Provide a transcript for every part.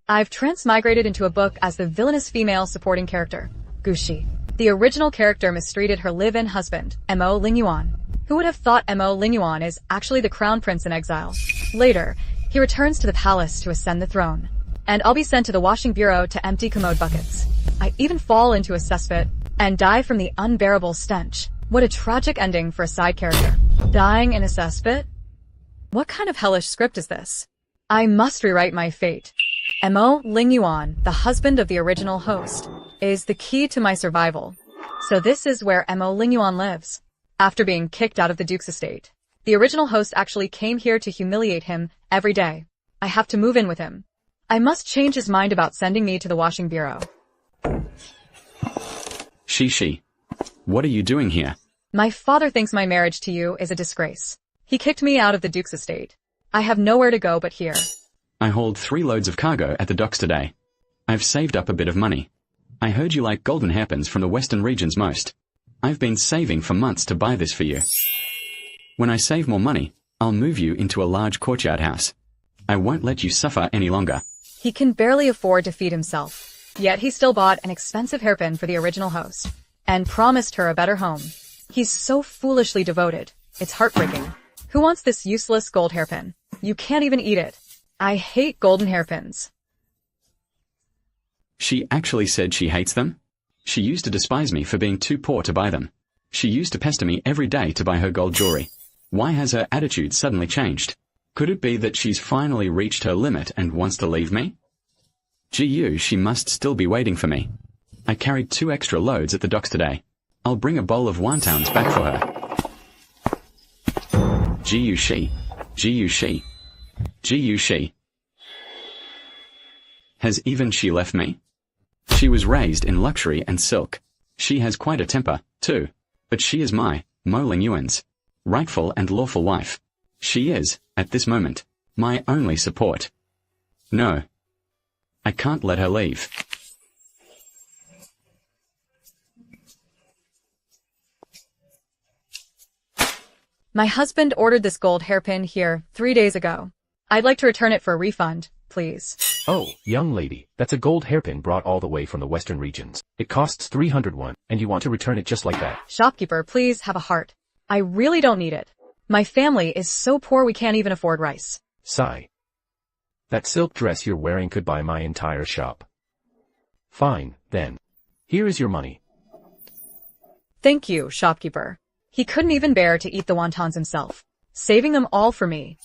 I've transmigrated into a book as the villainous female supporting character, Guushi. The original character mistreated her live-in husband, Mo Linguan. Who would have thought Mo Linguan is actually the crown prince in exile? Later, he returns to the palace to ascend the throne. And I'll be sent to the washing bureau to empty commode buckets. I even fall into a cesspit and die from the unbearable stench. What a tragic ending for a side character. Dying in a cesspit? What kind of hellish script is this? I must rewrite my fate. Mo Linguan, the husband of the original host, is the key to my survival. So this is where Mo Linguan lives. After being kicked out of the Duke's estate, the original host actually came here to humiliate him every day. I have to move in with him. I must change his mind about sending me to the washing bureau. She. What are you doing here? My father thinks my marriage to you is a disgrace. He kicked me out of the Duke's estate. I have nowhere to go but here. I hauled 3 loads of cargo at the docks today. I've saved up a bit of money. I heard you like golden hairpins from the western regions most. I've been saving for months to buy this for you. When I save more money, I'll move you into a large courtyard house. I won't let you suffer any longer. He can barely afford to feed himself. Yet he still bought an expensive hairpin for the original host and promised her a better home. He's so foolishly devoted. It's heartbreaking. Who wants this useless gold hairpin? You can't even eat it. I hate golden hairpins. She actually said she hates them? She used to despise me for being too poor to buy them. She used to pester me every day to buy her gold jewelry. Why has her attitude suddenly changed? Could it be that she's finally reached her limit and wants to leave me? She must still be waiting for me. I carried 2 extra loads at the docks today. I'll bring a bowl of wontons back for her. Guushi. Has even she left me? She was raised in luxury and silk. She has quite a temper, too. But she is my, Mo Linguan's, rightful and lawful wife. She is, at this moment, my only support. No. I can't let her leave. My husband ordered this gold hairpin here 3 days ago. I'd like to return it for a refund, please. Oh, young lady, that's a gold hairpin brought all the way from the western regions. It costs 301, and you want to return it just like that. Shopkeeper, please have a heart. I really don't need it. My family is so poor we can't even afford rice. Sigh. That silk dress you're wearing could buy my entire shop. Fine, then. Here is your money. Thank you, shopkeeper. He couldn't even bear to eat the wontons himself, saving them all for me.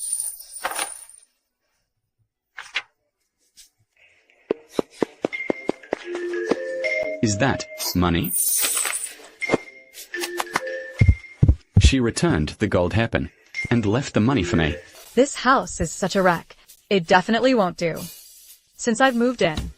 Is that money? She returned the gold hairpin and left the money for me. This house is such a wreck. It definitely won't do. Since I've moved in,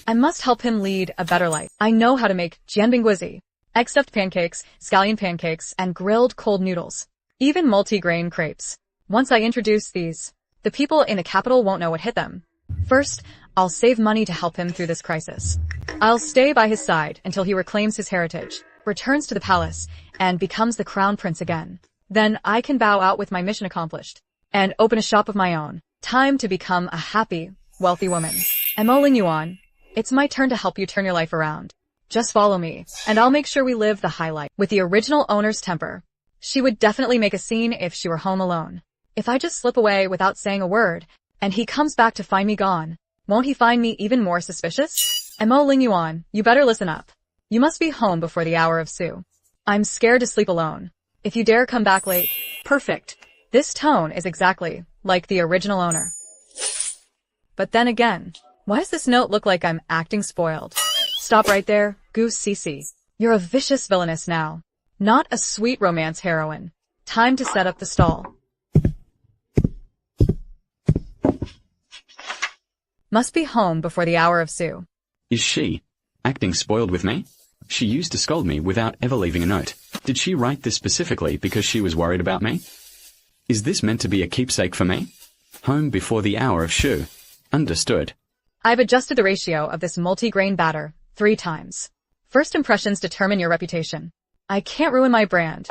I must help him lead a better life. I know how to make jianbingguizi, egg-stuffed pancakes, scallion pancakes, and grilled cold noodles. Even multi-grain crepes. Once I introduce these, the people in the capital won't know what hit them. First, I'll save money to help him through this crisis. I'll stay by his side until he reclaims his heritage, returns to the palace, and becomes the crown prince again. Then I can bow out with my mission accomplished and open a shop of my own. Time to become a happy, wealthy woman. Mo Linguan, it's my turn to help you turn your life around. Just follow me, and I'll make sure we live the high life with the original owner's temper. She would definitely make a scene if she were home alone. If I just slip away without saying a word, and he comes back to find me gone, won't he find me even more suspicious? Mo Linguan, you better listen up. You must be home before the hour of Su. I'm scared to sleep alone. If you dare come back late, perfect. This tone is exactly like the original owner. But then again, why does this note look like I'm acting spoiled? Stop right there, Guushi. You're a vicious villainess now, not a sweet romance heroine. Time to set up the stall. Must be home before the hour of Su. Is she acting spoiled with me? She used to scold me without ever leaving a note. Did she write this specifically because she was worried about me? Is this meant to be a keepsake for me? Home before the hour of Shu. Understood. I've adjusted the ratio of this multi-grain batter 3 times. First impressions determine your reputation. I can't ruin my brand.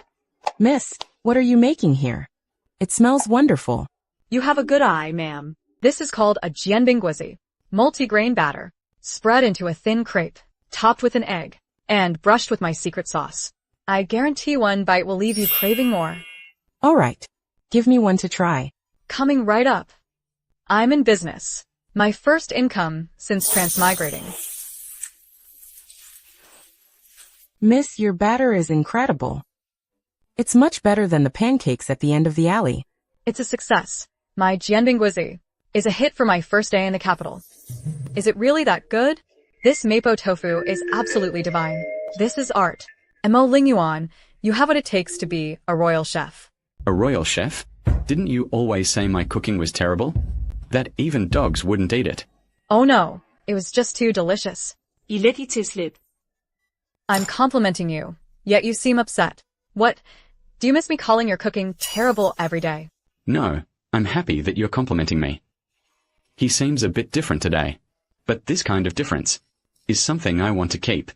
Miss, what are you making here? It smells wonderful. You have a good eye, ma'am. This is called a jianbingguizi. multi-grain batter, spread into a thin crepe, topped with an egg, and brushed with my secret sauce. I guarantee one bite will leave you craving more. All right. Give me one to try. Coming right up. I'm in business. My first income since transmigrating. Miss, your batter is incredible. It's much better than the pancakes at the end of the alley. It's a success. My jianbingguizi is a hit for my first day in the capital. Is it really that good? This mapo tofu is absolutely divine. This is art. And Mo Linguan, you have what it takes to be a royal chef. A royal chef? Didn't you always say my cooking was terrible? That even dogs wouldn't eat it. Oh no, it was just too delicious. I'm complimenting you, yet you seem upset. What? Do you miss me calling your cooking terrible every day? No, I'm happy that you're complimenting me. He seems a bit different today. But this kind of difference is something I want to keep.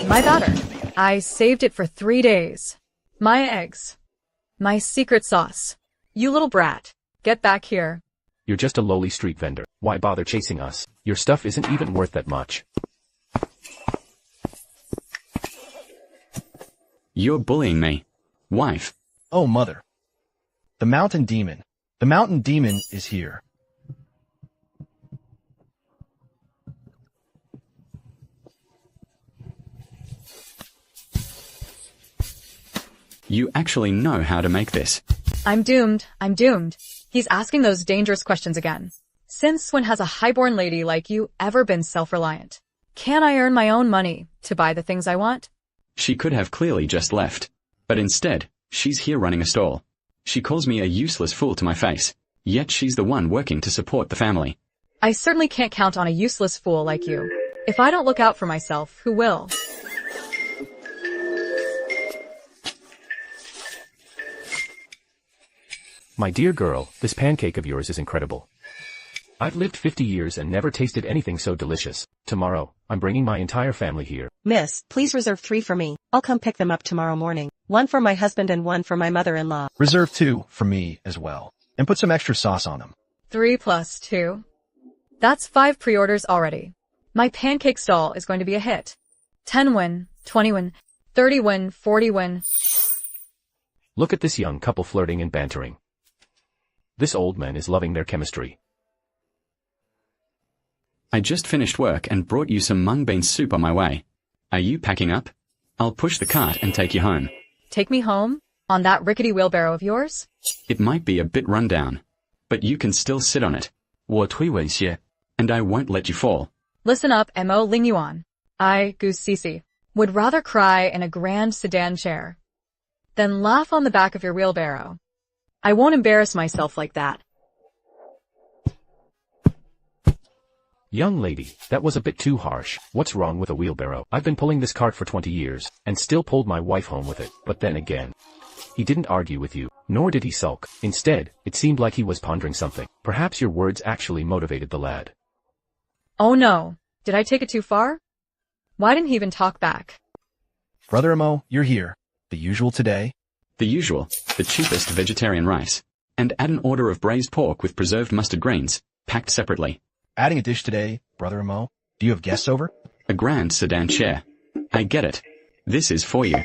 My batter. I saved it for 3 days. My eggs. My secret sauce. You little brat. Get back here. You're just a lowly street vendor. Why bother chasing us? Your stuff isn't even worth that much. You're bullying me. Wife. Oh, mother. The mountain demon. The mountain demon is here. You actually know how to make this. I'm doomed. I'm doomed. He's asking those dangerous questions again. Since when has a highborn lady like you ever been self-reliant? Can I earn my own money to buy the things I want? She could have clearly just left. But instead, she's here running a stall. She calls me a useless fool to my face. Yet she's the one working to support the family. I certainly can't count on a useless fool like you. If I don't look out for myself, who will? My dear girl, this pancake of yours is incredible. I've lived 50 years and never tasted anything so delicious. Tomorrow, I'm bringing my entire family here. Miss, please reserve 3 for me. I'll come pick them up tomorrow morning. 1 for my husband and 1 for my mother-in-law. Reserve 2 for me as well. And put some extra sauce on them. 3 plus 2. That's 5 pre-orders already. My pancake stall is going to be a hit. 10 win, 20 win, 30 win, 40 win. Look at this young couple flirting and bantering. This old man is loving their chemistry. I just finished work and brought you some mung bean soup on my way. Are you packing up? I'll push the cart and take you home. Take me home? On that rickety wheelbarrow of yours? It might be a bit run down, but you can still sit on it. 我推稳些. And I won't let you fall. Listen up, Mo Linguan. I, Guushi, would rather cry in a grand sedan chair than laugh on the back of your wheelbarrow. I won't embarrass myself like that. Young lady, that was a bit too harsh. What's wrong with a wheelbarrow? I've been pulling this cart for 20 years, and still pulled my wife home with it. But then again, he didn't argue with you, nor did he sulk. Instead, it seemed like he was pondering something. Perhaps your words actually motivated the lad. Oh no, did I take it too far? Why didn't he even talk back? Brother Mo, you're here. The usual today. The usual, the cheapest vegetarian rice. And add an order of braised pork with preserved mustard greens, packed separately. Adding a dish today, Brother Mo. Do you have guests over? A grand sedan chair. I get it. This is for you.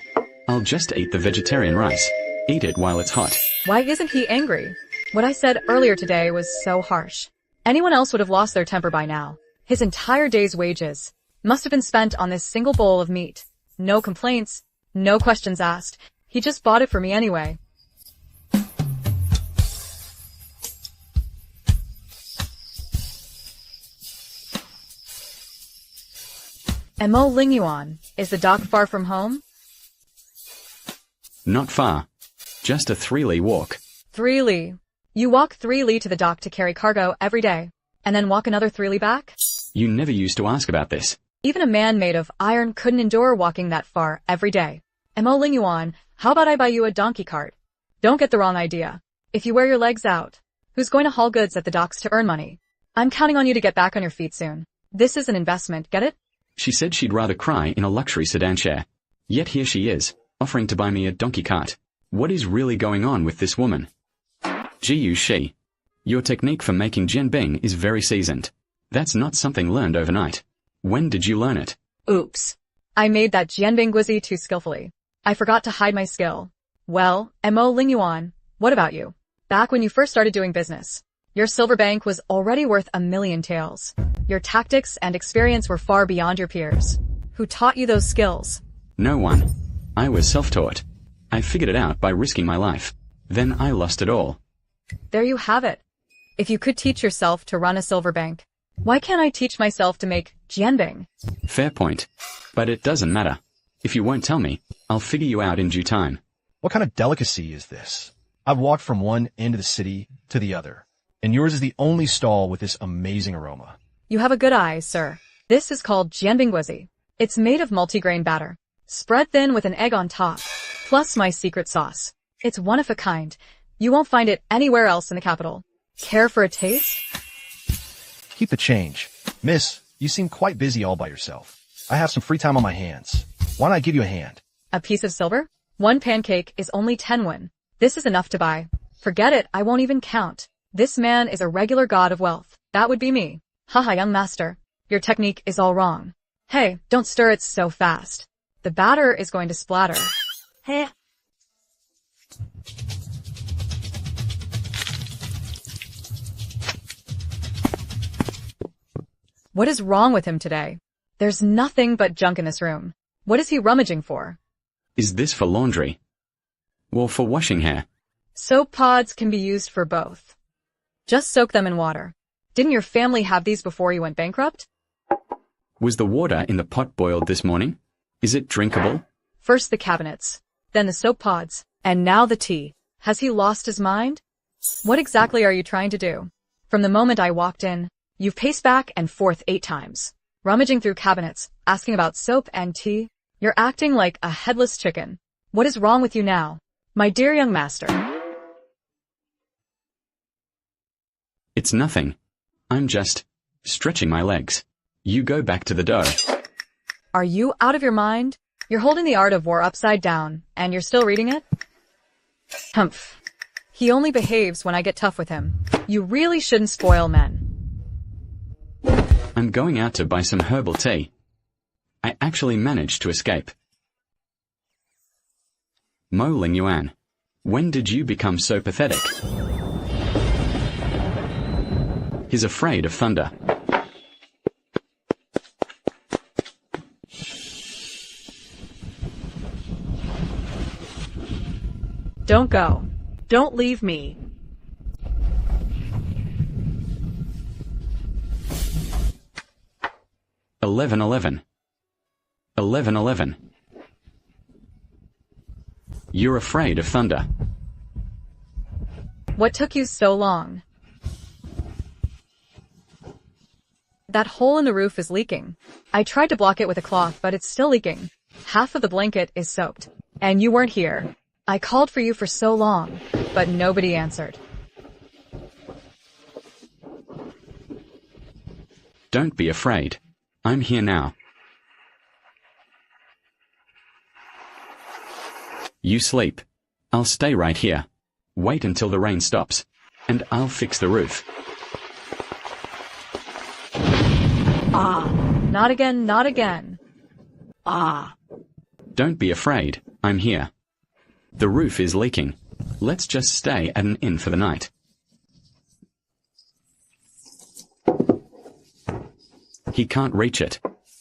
I'll just eat the vegetarian rice. Eat it while it's hot. Why isn't he angry? What I said earlier today was so harsh. Anyone else would have lost their temper by now. His entire day's wages must have been spent on this single bowl of meat. No complaints, no questions asked. He just bought it for me anyway. And Mo Linguan, is the dock far from home? Not far. Just a 3-li walk. 3 li. You walk 3 li to the dock to carry cargo every day, and then walk another 3 li back? You never used to ask about this. Even a man made of iron couldn't endure walking that far every day. And Mo Linguan, how about I buy you a donkey cart? Don't get the wrong idea. If you wear your legs out, who's going to haul goods at the docks to earn money? I'm counting on you to get back on your feet soon. This is an investment, get it? She said she'd rather cry in a luxury sedan chair. Yet here she is, offering to buy me a donkey cart. What is really going on with this woman? Guushi. Your technique for making jianbing is very seasoned. That's not something learned overnight. When did you learn it? Oops. I made that jianbing guizi too skillfully. I forgot to hide my skill. Well, Mo Linguan, what about you? Back when you first started doing business, your silver bank was already worth 1,000,000 taels. Your tactics and experience were far beyond your peers. Who taught you those skills? No one. I was self-taught. I figured it out by risking my life. Then I lost it all. There you have it. If you could teach yourself to run a silver bank, why can't I teach myself to make jianbing? Fair point. But it doesn't matter. If you won't tell me, I'll figure you out in due time. What kind of delicacy is this? I've walked from one end of the city to the other, and yours is the only stall with this amazing aroma. You have a good eye, sir. This is called jianbing guizi. It's made of multigrain batter, spread thin with an egg on top, plus my secret sauce. It's one of a kind. You won't find it anywhere else in the capital. Care for a taste? Keep the change. Miss, you seem quite busy all by yourself. I have some free time on my hands. Why don't I give you a hand? A piece of silver? One pancake is only 10 won. This is enough to buy. Forget it, I won't even count. This man is a regular god of wealth. That would be me. Haha, young master. Your technique is all wrong. Hey, don't stir it so fast. The batter is going to splatter. Hey. What is wrong with him today? There's nothing but junk in this room. What is he rummaging for? Is this for laundry? Or for washing hair? Soap pods can be used for both. Just soak them in water. Didn't your family have these before you went bankrupt? Was the water in the pot boiled this morning? Is it drinkable? First the cabinets, then the soap pods, and now the tea. Has he lost his mind? What exactly are you trying to do? From the moment I walked in, you've paced back and forth 8 times, rummaging through cabinets, asking about soap and tea. You're acting like a headless chicken. What is wrong with you now, my dear young master? It's nothing. I'm just stretching my legs. You go back to the dough. Are you out of your mind? You're holding the art of war upside down, and you're still reading it? Humph. He only behaves when I get tough with him. You really shouldn't spoil men. I'm going out to buy some herbal tea. I actually managed to escape. Mo Linguan, when did you become so pathetic? He's afraid of thunder. Don't go. Don't leave me. Eleven. 11. You're afraid of thunder. What took you so long? That hole in the roof is leaking. I tried to block it with a cloth, but it's still leaking. Half of the blanket is soaked. And you weren't here. I called for you for so long, but nobody answered. Don't be afraid. I'm here now. You sleep. I'll stay right here. Wait until the rain stops, and I'll fix the roof. Ah. Not again, not again. Ah. Don't be afraid. I'm here. The roof is leaking. Let's just stay at an inn for the night. He can't reach it.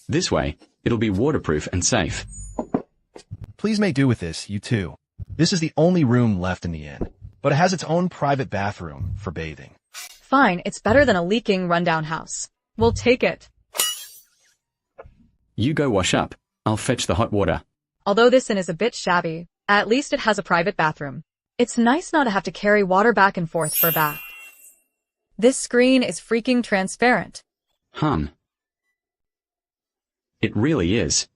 This way, it'll be waterproof and safe. Please make do with this, you two. This is the only room left in the inn, but it has its own private bathroom for bathing. Fine, it's better than a leaking, rundown house. We'll take it. You go wash up. I'll fetch the hot water. Although this inn is a bit shabby, at least it has a private bathroom. It's nice not to have to carry water back and forth for a bath. This screen is freaking transparent. It really is.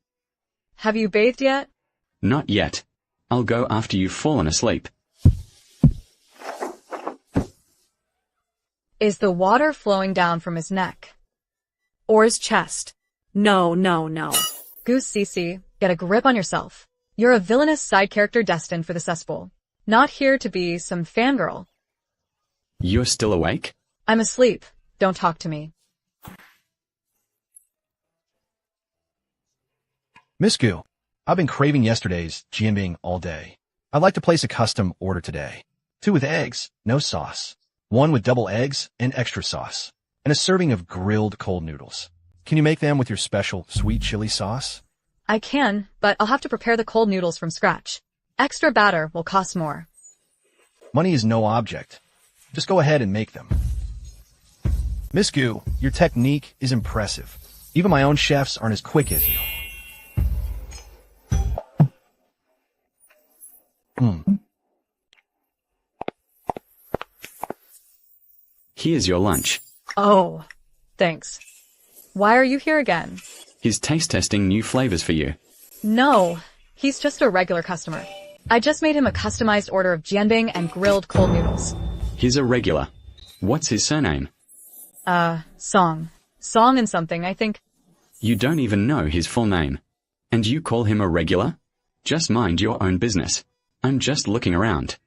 Have you bathed yet? Not yet. I'll go after you've fallen asleep. Is the water flowing down from his neck? Or his chest? No. Guushi, get a grip on yourself. You're a villainous side character destined for the cesspool. Not here to be some fangirl. You're still awake? I'm asleep. Don't talk to me. Miss Gu, I've been craving yesterday's jianbing all day. I'd like to place a custom order today. 2 with eggs, no sauce. 1 with double eggs and extra sauce. And a serving of grilled cold noodles. Can you make them with your special sweet chili sauce? I can, but I'll have to prepare the cold noodles from scratch. Extra batter will cost more. Money is no object. Just go ahead and make them. Miss Gu, your technique is impressive. Even my own chefs aren't as quick as you. Here's your lunch. Oh, thanks. Why are you here again? He's taste testing new flavors for you. No, he's just a regular customer. I just made him a customized order of jianbing and grilled cold noodles. He's a regular. What's his surname? Song. Song and something, I think. You don't even know his full name. And you call him a regular? Just mind your own business. I'm just looking around.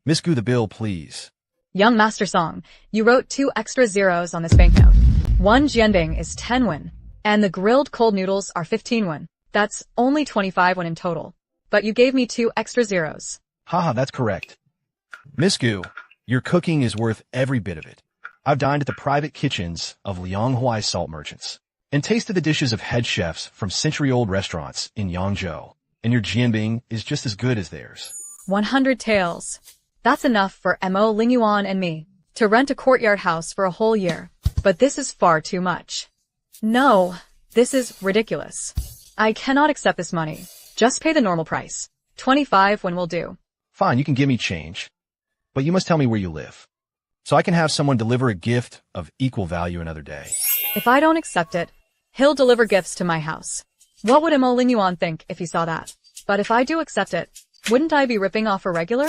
Miss Gu, the bill, please. Young Master Song, you wrote 2 extra zeros on this banknote. 1 jianbing is 10 won, and the grilled cold noodles are 15 won. That's only 25 won in total. But you gave me 2 extra zeros. Haha, that's correct. Miss Gu, your cooking is worth every bit of it. I've dined at the private kitchens of Lianghuai salt merchants and tasted the dishes of head chefs from century-old restaurants in Yangzhou, and your jianbing is just as good as theirs. 100 taels. That's enough for Mo Linguan and me to rent a courtyard house for a whole year. But this is far too much. No, this is ridiculous. I cannot accept this money. Just pay the normal price. 25 when will do. Fine, you can give me change. But you must tell me where you live, so I can have someone deliver a gift of equal value another day. If I don't accept it, he'll deliver gifts to my house. What would Mo Linguan think if he saw that? But if I do accept it, wouldn't I be ripping off a regular?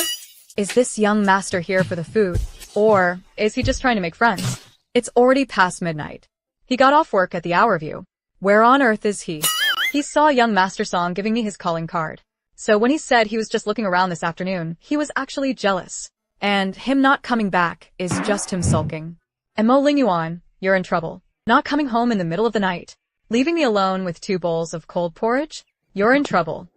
Is this young master here for the food? Or is he just trying to make friends? It's already past midnight. He got off work at the hour of you. Where on earth is he? He saw young Master Song giving me his calling card. So when he said he was just looking around this afternoon, he was actually jealous. And him not coming back is just him sulking. And Mo Linguan, you're in trouble. Not coming home in the middle of the night. Leaving me alone with 2 bowls of cold porridge? You're in trouble.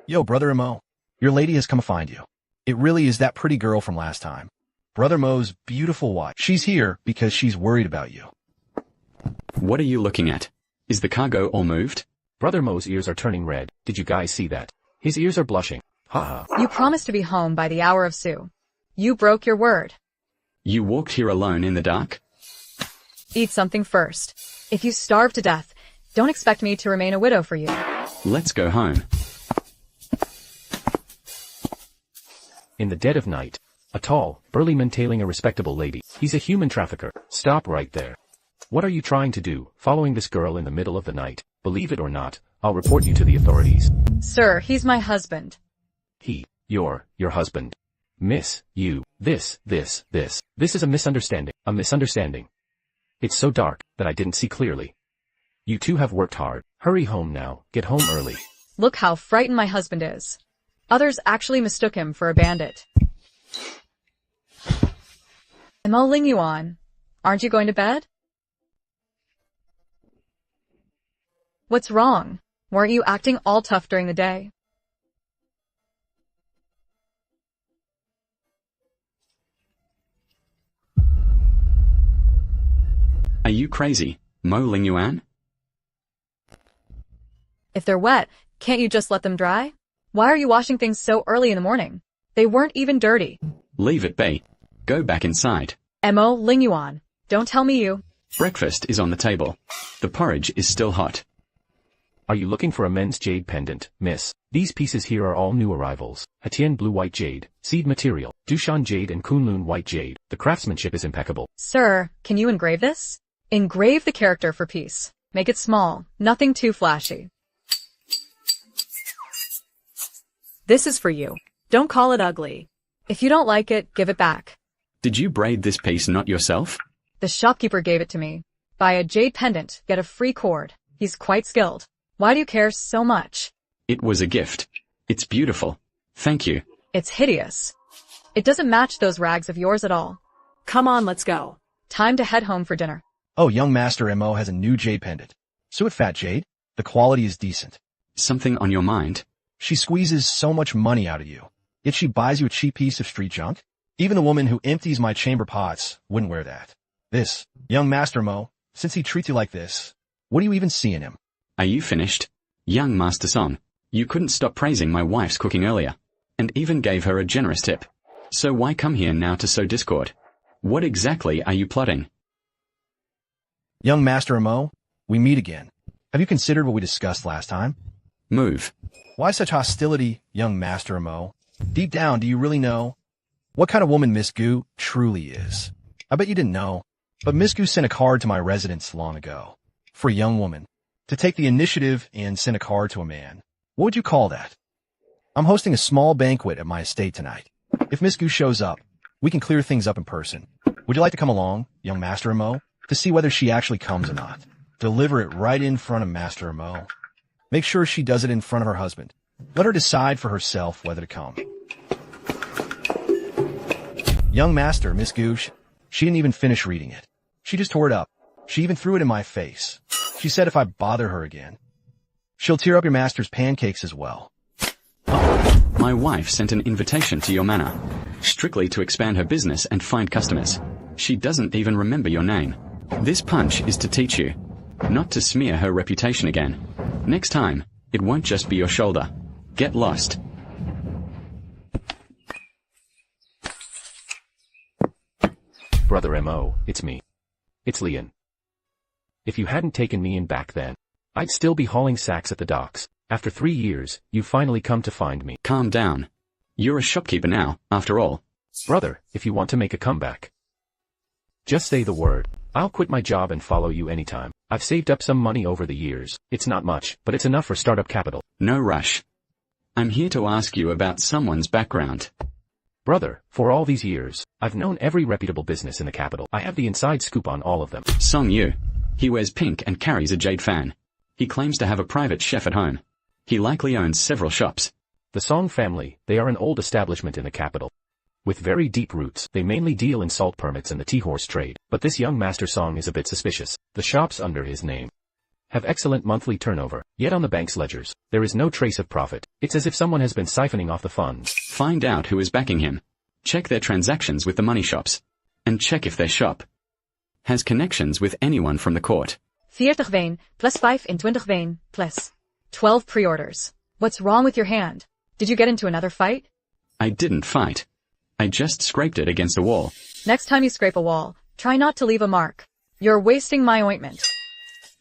Yo, Brother Mo, your lady has come to find you. It really is that pretty girl from last time. Brother Mo's beautiful wife. She's here because she's worried about you. What are you looking at? Is the cargo all moved? Brother Mo's ears are turning red. Did you guys see that? His ears are blushing. Haha. You promised to be home by the hour of Sue. You broke your word. You walked here alone in the dark? Eat something first. If you starve to death, don't expect me to remain a widow for you. Let's go home. In the dead of night, a tall, burly man tailing a respectable lady. He's a human trafficker. Stop right there. What are you trying to do, following this girl in the middle of the night? Believe it or not, I'll report you to the authorities. Sir, he's my husband. Your husband. Miss, you, this is a misunderstanding. A misunderstanding. It's so dark that I didn't see clearly. You two have worked hard. Hurry home now. Get home early. Look how frightened my husband is. Others actually mistook him for a bandit. Mo Linguan, aren't you going to bed? What's wrong? Weren't you acting all tough during the day? Are you crazy, Mo Linguan? If they're wet, can't you just let them dry? Why are you washing things so early in the morning? They weren't even dirty. Leave it be. Go back inside. Mo Linguan, don't tell me you. Breakfast is on the table. The porridge is still hot. Are you looking for a men's jade pendant, miss? These pieces here are all new arrivals. Hatian blue white jade, seed material, Dushan jade and Kunlun white jade. The craftsmanship is impeccable. Sir, can you engrave this? Engrave the character for peace. Make it small, nothing too flashy. This is for you. Don't call it ugly. If you don't like it, give it back. Did you braid this piece not yourself? The shopkeeper gave it to me. Buy a jade pendant, get a free cord. He's quite skilled. Why do you care so much? It was a gift. It's beautiful. Thank you. It's hideous. It doesn't match those rags of yours at all. Come on, let's go. Time to head home for dinner. Oh, young Master Mo has a new jade pendant. Suet fat jade. The quality is decent. Something on your mind? She squeezes so much money out of you, yet she buys you a cheap piece of street junk? Even a woman who empties my chamber pots wouldn't wear that. This, young Master Mo, since he treats you like this, what do you even see in him? Are you finished? Young Master Song, you couldn't stop praising my wife's cooking earlier, and even gave her a generous tip. So why come here now to sow discord? What exactly are you plotting? Young Master Mo, we meet again. Have you considered what we discussed last time? Move. Why such hostility, young Master Mo? Deep down, do you really know what kind of woman Miss Gu truly is? I bet you didn't know, but Miss Gu sent a card to my residence long ago. For a young woman to take the initiative and send a card to a man. What would you call that? I'm hosting a small banquet at my estate tonight. If Miss Gu shows up, we can clear things up in person. Would you like to come along, young Master Mo, to see whether she actually comes or not? Deliver it right in front of Master Mo. Make sure she does it in front of her husband. Let her decide for herself whether to come. Young Master, Miss Guushi, she didn't even finish reading it. She just tore it up. She even threw it in my face. She said if I bother her again, she'll tear up your master's pancakes as well. My wife sent an invitation to your manor, strictly to expand her business and find customers. She doesn't even remember your name. This punch is to teach you, not to smear her reputation again. Next time, it won't just be your shoulder. Get lost. Brother Mo, it's me. It's Leon. If you hadn't taken me in back then, I'd still be hauling sacks at the docks. After 3 years, you finally come to find me. Calm down. You're a shopkeeper now, after all. Brother, if you want to make a comeback, just say the word. I'll quit my job and follow you anytime. I've saved up some money over the years. It's not much, but it's enough for startup capital. No rush. I'm here to ask you about someone's background. Brother, for all these years, I've known every reputable business in the capital. I have the inside scoop on all of them. Song Yu. He wears pink and carries a jade fan. He claims to have a private chef at home. He likely owns several shops. The Song family, they are an old establishment in the capital. With very deep roots, they mainly deal in salt permits and the tea-horse trade. But this young Master Song is a bit suspicious. The shops under his name have excellent monthly turnover, yet on the bank's ledgers, there is no trace of profit. It's as if someone has been siphoning off the funds. Find out who is backing him. Check their transactions with the money shops. And check if their shop has connections with anyone from the court. 40 wijn, plus 25 wijn, plus 12 pre-orders. What's wrong with your hand? Did you get into another fight? I didn't fight. I just scraped it against a wall. Next time you scrape a wall, try not to leave a mark. You're wasting my ointment.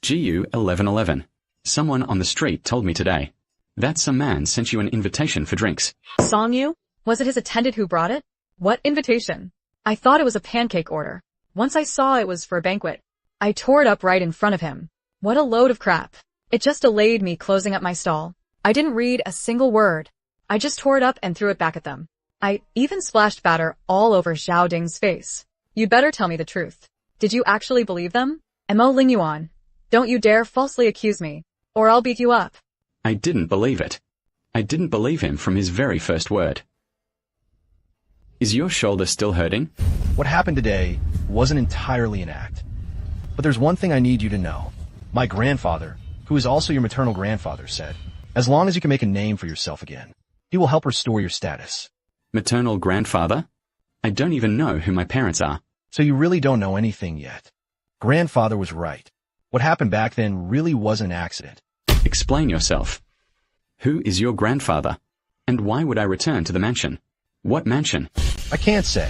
GU 1111. Someone on the street told me today that some man sent you an invitation for drinks. Song you? Was it his attendant who brought it? What invitation? I thought it was a pancake order. Once I saw it was for a banquet. I tore it up right in front of him. What a load of crap. It just delayed me closing up my stall. I didn't read a single word. I just tore it up and threw it back at them. I even splashed batter all over Zhao Ding's face. You'd better tell me the truth. Did you actually believe them? Mo Linguan, don't you dare falsely accuse me, or I'll beat you up. I didn't believe it. I didn't believe him from his very first word. Is your shoulder still hurting? What happened today wasn't entirely an act. But there's one thing I need you to know. My grandfather, who is also your maternal grandfather, said, as long as you can make a name for yourself again, he will help restore your status. Maternal grandfather? I don't even know who my parents are. So you really don't know anything yet. Grandfather was right. What happened back then really wasn't an accident. Explain yourself. Who is your grandfather? And why would I return to the mansion? What mansion? I can't say.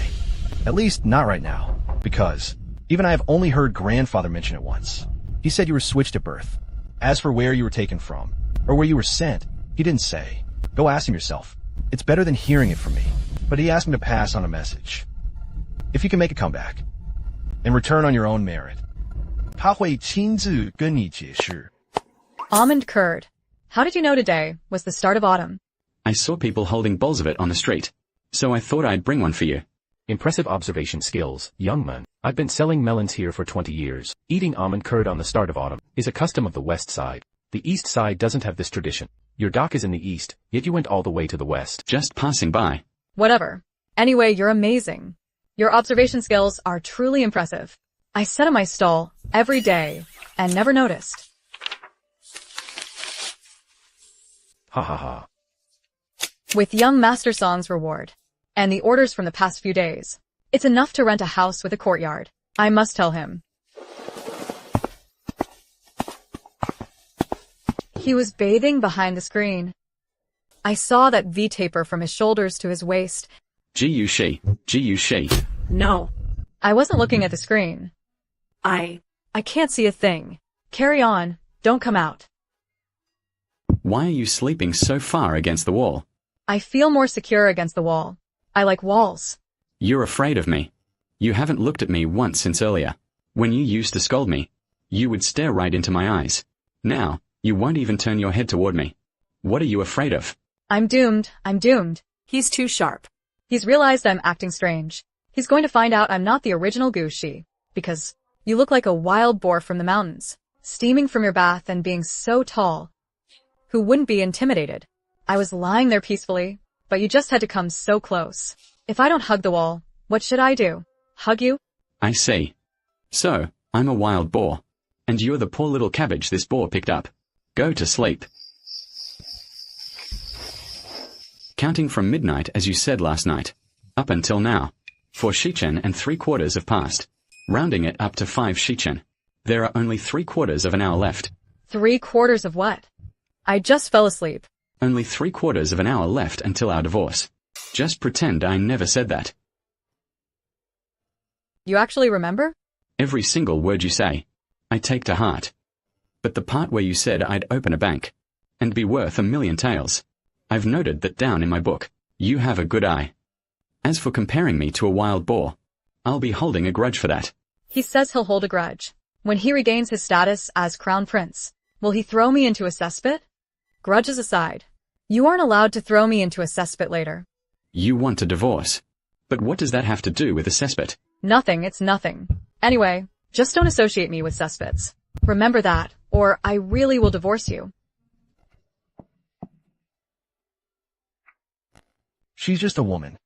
At least not right now. Because even I have only heard grandfather mention it once. He said you were switched at birth. As for where you were taken from, or where you were sent, he didn't say. Go ask him yourself. It's better than hearing it from me. But he asked me to pass on a message. If you can make a comeback, and return on your own merit, 他会亲自跟你解释. Almond curd. How did you know today was the start of autumn? I saw people holding bowls of it on the street, so I thought I'd bring one for you. Impressive observation skills, young man. I've been selling melons here for 20 years. Eating almond curd on the start of autumn is a custom of the west side. The east side doesn't have this tradition. Your dock is in the east, yet you went all the way to the west. Just passing by. Whatever. Anyway, you're amazing. Your observation skills are truly impressive. I sit in my stall every day and never noticed. Ha ha ha. With young Master Song's reward and the orders from the past few days, it's enough to rent a house with a courtyard. I must tell him. He was bathing behind the screen. I saw that V-taper from his shoulders to his waist. Guushi. No. I wasn't looking at the screen. I can't see a thing. Carry on. Don't come out. Why are you sleeping so far against the wall? I feel more secure against the wall. I like walls. You're afraid of me. You haven't looked at me once since earlier. When you used to scold me, you would stare right into my eyes. Now, you won't even turn your head toward me. What are you afraid of? I'm doomed. he's too sharp. He's realized I'm acting strange. He's going to find out I'm not the original Guushi, because you look like a wild boar from the mountains, steaming from your bath and being so tall. Who wouldn't be intimidated? I was lying there peacefully, but you just had to come so close. If I don't hug the wall, what should I do? Hug you? I see. So, I'm a wild boar. And you're the poor little cabbage this boar picked up. Go to sleep. Counting from midnight as you said last night. Up until now. 4 shichen and 3/4 have passed. Rounding it up to 5 shichen. There are only 3/4 of an hour left. 3/4 of what? I just fell asleep. Only 3/4 of an hour left until our divorce. Just pretend I never said that. You actually remember? Every single word you say, I take to heart. But the part where you said I'd open a bank and be worth 1,000,000 taels, I've noted that down in my book. You have a good eye. As for comparing me to a wild boar, I'll be holding a grudge for that. He says he'll hold a grudge. When he regains his status as crown prince, will he throw me into a cesspit? Grudges aside, you aren't allowed to throw me into a cesspit later. You want a divorce. But what does that have to do with a cesspit? Nothing, it's nothing. Anyway, just don't associate me with cesspits. Remember that, or I really will divorce you. She's just a woman.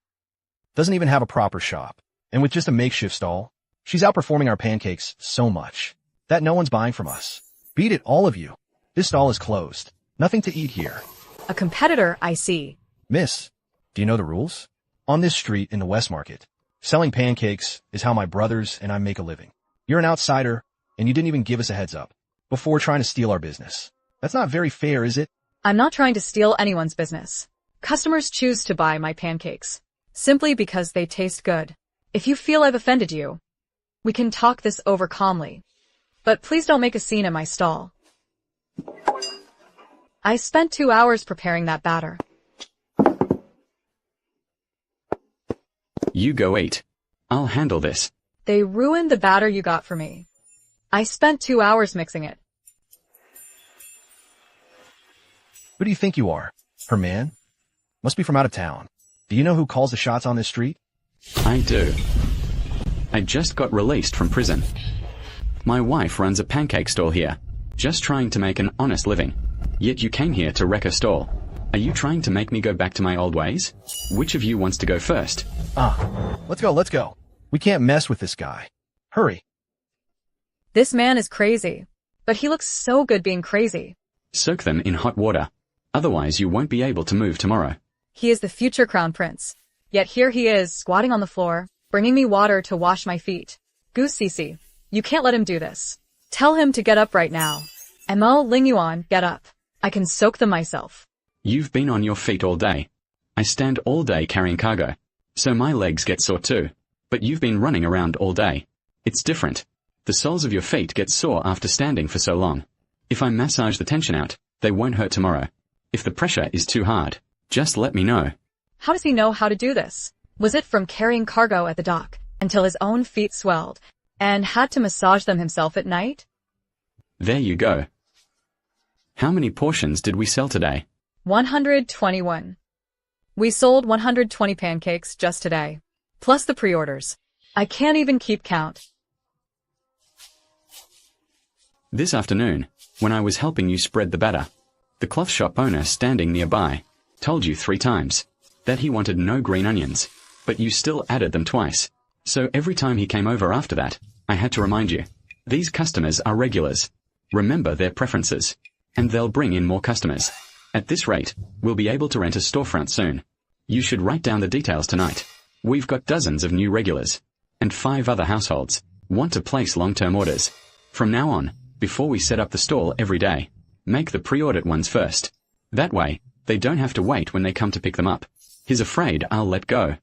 Doesn't even have a proper shop. And with just a makeshift stall, she's outperforming our pancakes so much that no one's buying from us. Beat it, all of you. This stall is closed. Nothing to eat here. A competitor, I see. Miss, do you know the rules? On this street in the West Market, selling pancakes is how my brothers and I make a living. You're an outsider, and you didn't even give us a heads up before trying to steal our business. That's not very fair, is it? I'm not trying to steal anyone's business. Customers choose to buy my pancakes simply because they taste good. If you feel I've offended you, we can talk this over calmly. But please don't make a scene in my stall. I spent 2 hours preparing that batter. You go eat. I'll handle this. They ruined the batter you got for me. I spent 2 hours mixing it. Who do you think you are? Her man? Must be from out of town. Do you know who calls the shots on this street? I do. I just got released from prison. My wife runs a pancake stall here, just trying to make an honest living. Yet you came here to wreck a stall. Are you trying to make me go back to my old ways? Which of you wants to go first? Let's go. We can't mess with this guy. Hurry. This man is crazy, but he looks so good being crazy. Soak them in hot water. Otherwise you won't be able to move tomorrow. He is the future crown prince. Yet here he is, squatting on the floor, bringing me water to wash my feet. Guushi, you can't let him do this. Tell him to get up right now. And Mo Linguan, get up. I can soak them myself. You've been on your feet all day. I stand all day carrying cargo, so my legs get sore too. But you've been running around all day. It's different. The soles of your feet get sore after standing for so long. If I massage the tension out, they won't hurt tomorrow. If the pressure is too hard, just let me know. How does he know how to do this? Was it from carrying cargo at the dock until his own feet swelled and had to massage them himself at night? There you go. How many portions did we sell today? 121. We sold 120 pancakes just today, plus the pre-orders. I can't even keep count. This afternoon, when I was helping you spread the batter, The cloth shop owner standing nearby told you 3 times that he wanted no green onions, but you still added them twice. So every time he came over after that, I had to remind you. These customers are regulars. Remember their preferences, and they'll bring in more customers. At this rate, we'll be able to rent a storefront soon. You should write down the details tonight. We've got dozens of new regulars, and 5 other households want to place long-term orders. From now on, before we set up the stall every day, make the pre-ordered ones first. That way, they don't have to wait when they come to pick them up. He's afraid I'll let go.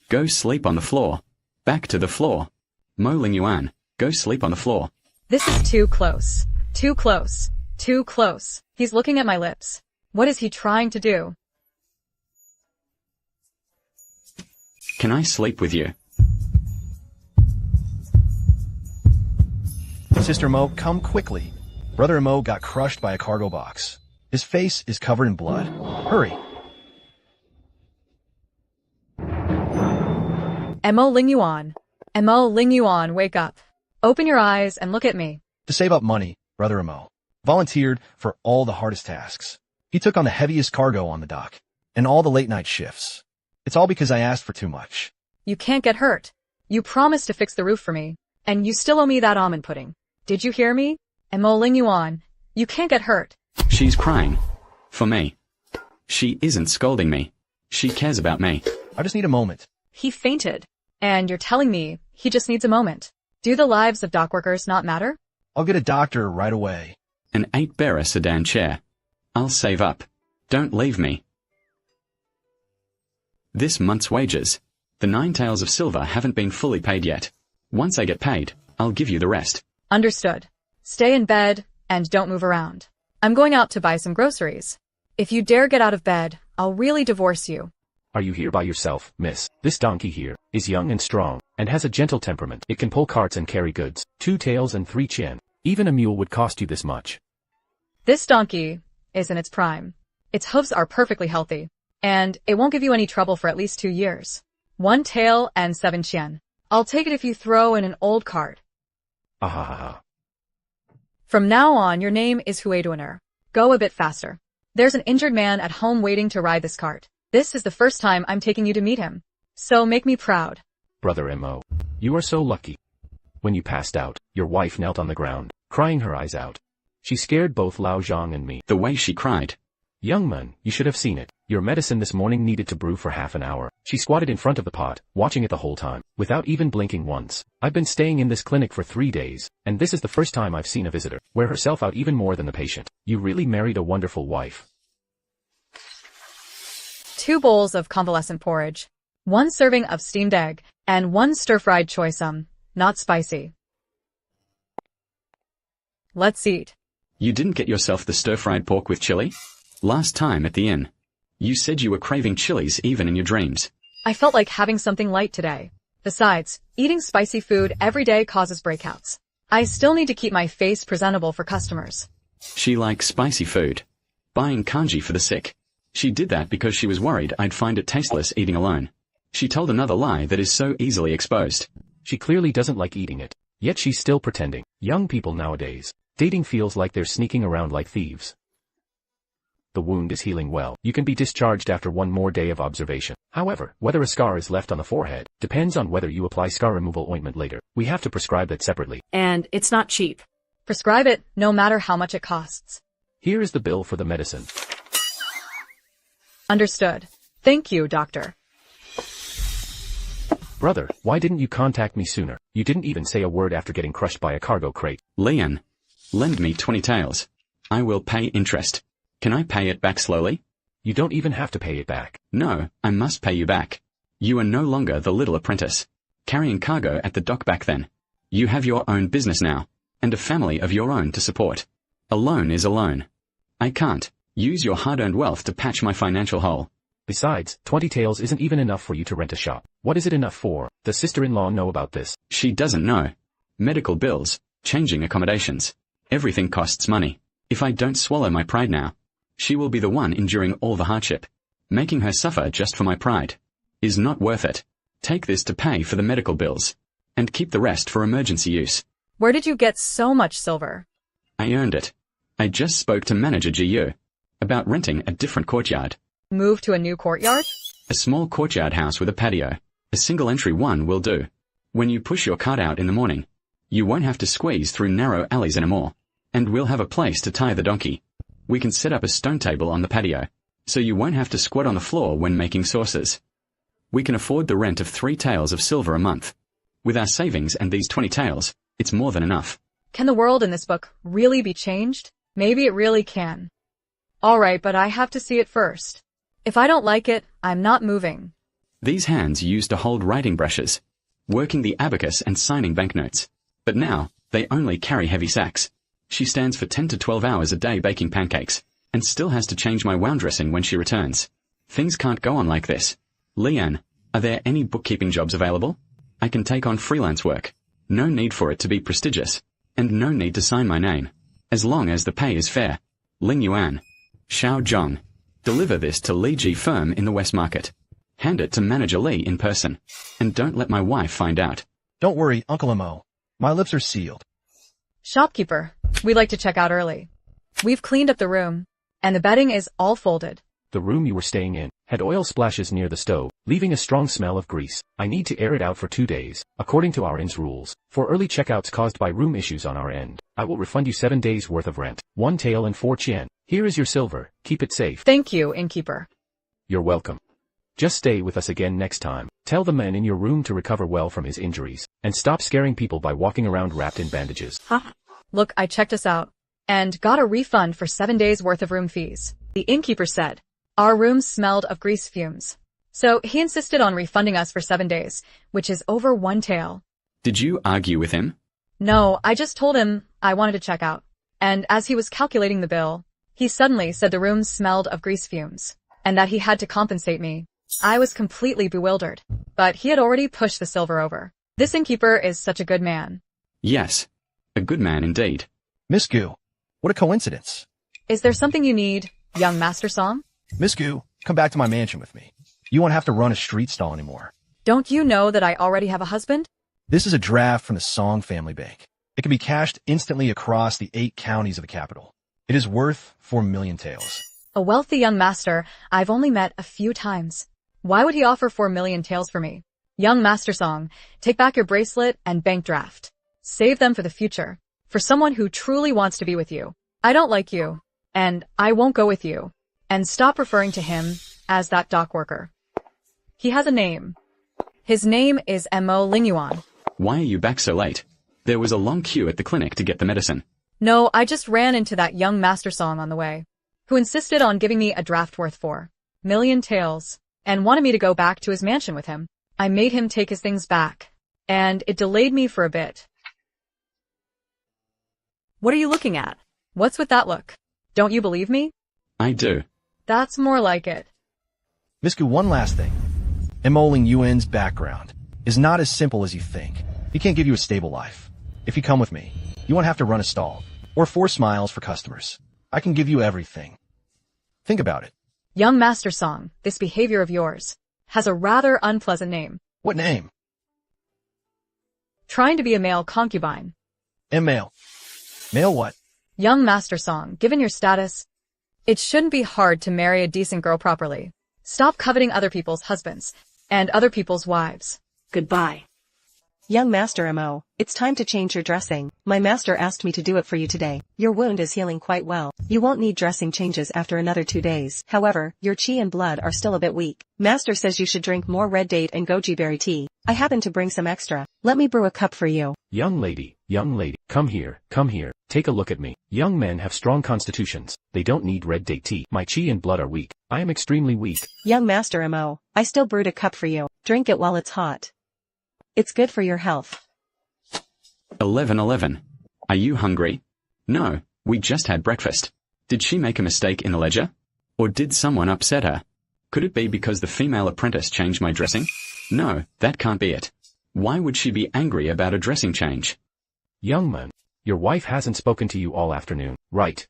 Go sleep on the floor. Back to the floor. Mo Linguan, go sleep on the floor. This is too close. Too close. Too close. He's looking at my lips. What is he trying to do? Can I sleep with you? Sister Mo, come quickly. Brother Mo got crushed by a cargo box. His face is covered in blood. Hurry. Mo Linguan. Mo Linguan, wake up. Open your eyes and look at me. To save up money, Brother Mo volunteered for all the hardest tasks. He took on the heaviest cargo on the dock and all the late-night shifts. It's all because I asked for too much. You can't get hurt. You promised to fix the roof for me, and you still owe me that almond pudding. Did you hear me? Mo Linguan, you can't get hurt. She's crying. For me. She isn't scolding me. She cares about me. I just need a moment. He fainted. And you're telling me he just needs a moment. Do the lives of dock workers not matter? I'll get a doctor right away. An 8-bearer sedan chair. I'll save up. Don't leave me. This month's wages. The 9 taels of silver haven't been fully paid yet. Once I get paid, I'll give you the rest. Understood. Stay in bed and don't move around. I'm going out to buy some groceries. If you dare get out of bed, I'll really divorce you. Are you here by yourself, miss? This donkey here is young and strong, and has a gentle temperament. It can pull carts and carry goods. 2 taels and 3 chin. Even a mule would cost you this much. This donkey is in its prime. Its hooves are perfectly healthy, and it won't give you any trouble for at least 2 years. 1 tael and 7 chien. I'll take it if you throw in an old cart. Ahahaha. From now on, your name is Hueduaner. Go a bit faster. There's an injured man at home waiting to ride this cart. This is the first time I'm taking you to meet him. So make me proud. Brother Mo, you are so lucky. When you passed out, your wife knelt on the ground, crying her eyes out. She scared both Lao Zhang and me. The way she cried. Young man, you should have seen it. Your medicine this morning needed to brew for half an hour. She squatted in front of the pot, watching it the whole time, without even blinking once. I've been staying in this clinic for 3 days, and this is the first time I've seen a visitor wear herself out even more than the patient. You really married a wonderful wife. 2 bowls of convalescent porridge, 1 serving of steamed egg, and 1 stir-fried choy sum, not spicy. Let's eat. You didn't get yourself the stir-fried pork with chili? Last time at the inn, you said you were craving chilies even in your dreams. I felt like having something light today. Besides, eating spicy food every day causes breakouts. I still need to keep my face presentable for customers. She likes spicy food. Buying kanji for the sick. She did that because she was worried I'd find it tasteless eating alone. She told another lie that is so easily exposed. She clearly doesn't like eating it, yet she's still pretending. Young people nowadays, dating feels like they're sneaking around like thieves. The wound is healing well. You can be discharged after 1 more day of observation. However, whether a scar is left on the forehead depends on whether you apply scar removal ointment later. We have to prescribe that separately. And it's not cheap. Prescribe it, no matter how much it costs. Here is the bill for the medicine. Understood. Thank you, doctor. Brother, why didn't you contact me sooner? You didn't even say a word after getting crushed by a cargo crate. Lian, lend me 20 taels. I will pay interest. Can I pay it back slowly? You don't even have to pay it back. No, I must pay you back. You are no longer the little apprentice, carrying cargo at the dock back then. You have your own business now, and a family of your own to support. A loan is a loan. I can't use your hard-earned wealth to patch my financial hole. Besides, 20 taels isn't even enough for you to rent a shop. What is it enough for? Does sister-in-law know about this? She doesn't know. Medical bills, changing accommodations. Everything costs money. If I don't swallow my pride now, she will be the one enduring all the hardship. Making her suffer just for my pride is not worth it. Take this to pay for the medical bills, and keep the rest for emergency use. Where did you get so much silver? I earned it. I just spoke to Manager Gu. About renting a different courtyard. Move to a new courtyard? A small courtyard house with a patio. A single entry one will do. When you push your cart out in the morning, you won't have to squeeze through narrow alleys anymore. And we'll have a place to tie the donkey. We can set up a stone table on the patio, so you won't have to squat on the floor when making sauces. We can afford the rent of 3 taels of silver a month. With our savings and these 20 taels, it's more than enough. Can the world in this book really be changed? Maybe it really can. Alright, but I have to see it first. If I don't like it, I'm not moving. These hands used to hold writing brushes, working the abacus and signing banknotes. But now, they only carry heavy sacks. She stands for 10 to 12 hours a day baking pancakes, and still has to change my wound dressing when she returns. Things can't go on like this. Leanne, are there any bookkeeping jobs available? I can take on freelance work. No need for it to be prestigious, and no need to sign my name. As long as the pay is fair. Linguan. Xiao Zhong. Deliver this to Li Ji firm in the West Market. Hand it to Manager Li in person. And don't let my wife find out. Don't worry, Uncle Mo. My lips are sealed. Shopkeeper, we'd like to check out early. We've cleaned up the room, and the bedding is all folded. The room you were staying in had oil splashes near the stove, leaving a strong smell of grease. I need to air it out for 2 days, according to our inn's rules. For early checkouts caused by room issues on our end, I will refund you 7 days worth of rent, 1 tael and 4 chien. Here is your silver, keep it safe. Thank you, innkeeper. You're welcome. Just stay with us again next time. Tell the man in your room to recover well from his injuries, and stop scaring people by walking around wrapped in bandages. Look, I checked us out, and got a refund for 7 days worth of room fees. The innkeeper said our rooms smelled of grease fumes. So he insisted on refunding us for 7 days, which is over 1 tael. Did you argue with him? No, I just told him I wanted to check out. And as he was calculating the bill, he suddenly said the rooms smelled of grease fumes, and that he had to compensate me. I was completely bewildered, but he had already pushed the silver over. This innkeeper is such a good man. Yes. A good man indeed. Miss Gu, what a coincidence. Is there something you need, young Master Song? Miss Gu, come back to my mansion with me. You won't have to run a street stall anymore. Don't you know that I already have a husband? This is a draft from the Song family bank. It can be cashed instantly across the 8 counties of the capital. It is worth 4 million taels. A wealthy young master I've only met a few times. Why would he offer 4 million taels for me? Young Master Song, take back your bracelet and bank draft. Save them for the future. For someone who truly wants to be with you. I don't like you. And I won't go with you. And stop referring to him as that dock worker. He has a name. His name is Mo Linguan. Why are you back so late? There was a long queue at the clinic to get the medicine. No, I just ran into that young Master Song on the way, who insisted on giving me a draft worth 4 million taels, and wanted me to go back to his mansion with him. I made him take his things back, and it delayed me for a bit. What are you looking at? What's with that look? Don't you believe me? I do. That's more like it. Miss Gu, one last thing. Mo Linguan's background is not as simple as you think. He can't give you a stable life. If you come with me, you won't have to run a stall or force smiles for customers. I can give you everything. Think about it. Young Master Song, this behavior of yours has a rather unpleasant name. What name? Trying to be a male concubine. Male. Male what? Young Master Song, given your status, it shouldn't be hard to marry a decent girl properly. Stop coveting other people's husbands and other people's wives. Goodbye. Young Master Mo, it's time to change your dressing. My master asked me to do it for you today. Your wound is healing quite well. You won't need dressing changes after another 2 days. However, your chi and blood are still a bit weak. Master says you should drink more red date and goji berry tea. I happen to bring some extra. Let me brew a cup for you. Young lady, come here, take a look at me. Young men have strong constitutions. They don't need red date tea. My chi and blood are weak. I am extremely weak. Young Master Mo, I still brewed a cup for you. Drink it while it's hot. It's good for your health. 11:11. Are you hungry? No, we just had breakfast. Did she make a mistake in the ledger? Or did someone upset her? Could it be because the female apprentice changed my dressing? No, that can't be it. Why would she be angry about a dressing change? Young man, your wife hasn't spoken to you all afternoon, right?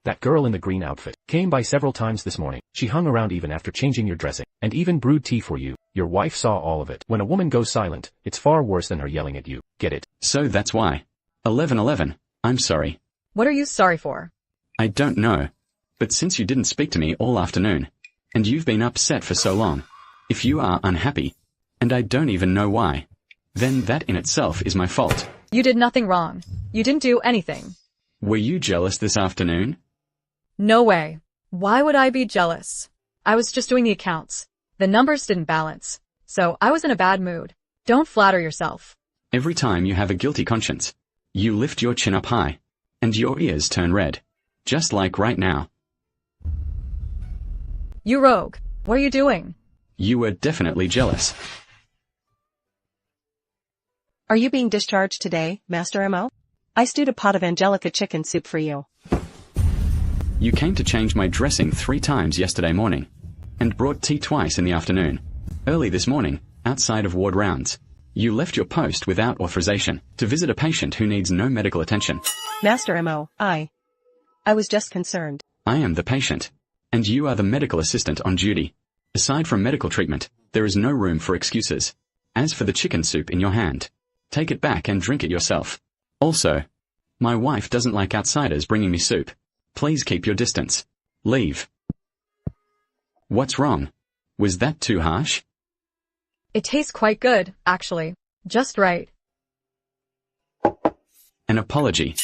That girl in the green outfit came by several times this morning. She hung around even after changing your dressing, and even brewed tea for you. Your wife saw all of it. When a woman goes silent, it's far worse than her yelling at you. Get it? So that's why. 11:11. I'm sorry. What are you sorry for? I don't know. But since you didn't speak to me all afternoon, and you've been upset for so long, if you are unhappy, and I don't even know why, then that in itself is my fault. You did nothing wrong. You didn't do anything. Were you jealous this afternoon? No way. Why would I be jealous? I was just doing the accounts. The numbers didn't balance. So I was in a bad mood. Don't flatter yourself. Every time you have a guilty conscience, you lift your chin up high, and your ears turn red. Just like right now. You rogue. What are you doing? You were definitely jealous. Are you being discharged today, Master Mo? I stewed a pot of Angelica chicken soup for you. You came to change my dressing 3 times yesterday morning, and brought tea twice in the afternoon. Early this morning, outside of ward rounds, you left your post without authorization to visit a patient who needs no medical attention. Master Mo, I was just concerned. I am the patient, and you are the medical assistant on duty. Aside from medical treatment, there is no room for excuses. As for the chicken soup in your hand, take it back and drink it yourself. Also, my wife doesn't like outsiders bringing me soup. Please keep your distance. Leave. What's wrong? Was that too harsh? It tastes quite good, actually. Just right. An apology.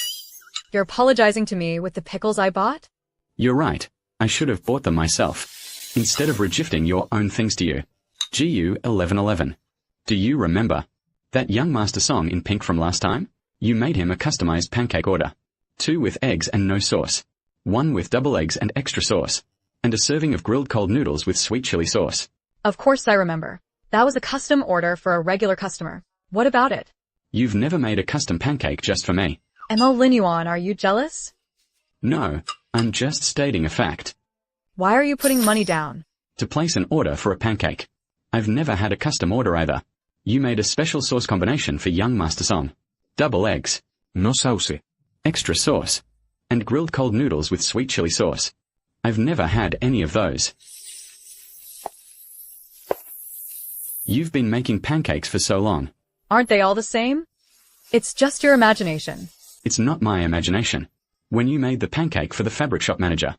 You're apologizing to me with the pickles I bought? You're right. I should have bought them myself, instead of regifting your own things to you. GU 1111. Do you remember that young master song in pink from last time? You made him a customized pancake order. 2 with eggs and no sauce. 1 with double eggs and extra sauce. And a serving of grilled cold noodles with sweet chili sauce. Of course I remember. That was a custom order for a regular customer. What about it? You've never made a custom pancake just for me. Mo Linguan, are you jealous? No, I'm just stating a fact. Why are you putting money down? To place an order for a pancake. I've never had a custom order either. You made a special sauce combination for young master song. Double eggs. No sauce. Extra sauce. And grilled cold noodles with sweet chili sauce. I've never had any of those. You've been making pancakes for so long. Aren't they all the same? It's just your imagination. It's not my imagination. When you made the pancake for the fabric shop manager,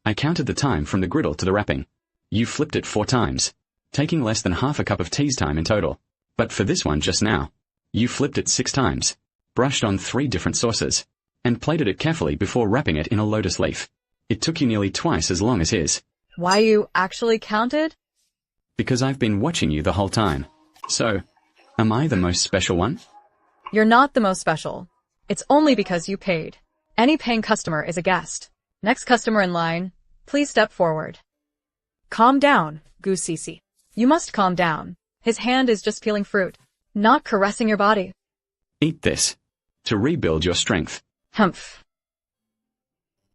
I counted the time from the griddle to the wrapping. You flipped it 4 times, taking less than half a cup of tea's time in total. But for this one just now, you flipped it 6 times, brushed on 3 different sauces, and plated it carefully before wrapping it in a lotus leaf. It took you nearly twice as long as his. Why you actually counted? Because I've been watching you the whole time. So, am I the most special one? You're not the most special. It's only because you paid. Any paying customer is a guest. Next customer in line, please step forward. Calm down, Guushi. You must calm down. His hand is just peeling fruit, not caressing your body. Eat this. To rebuild your strength. Humph.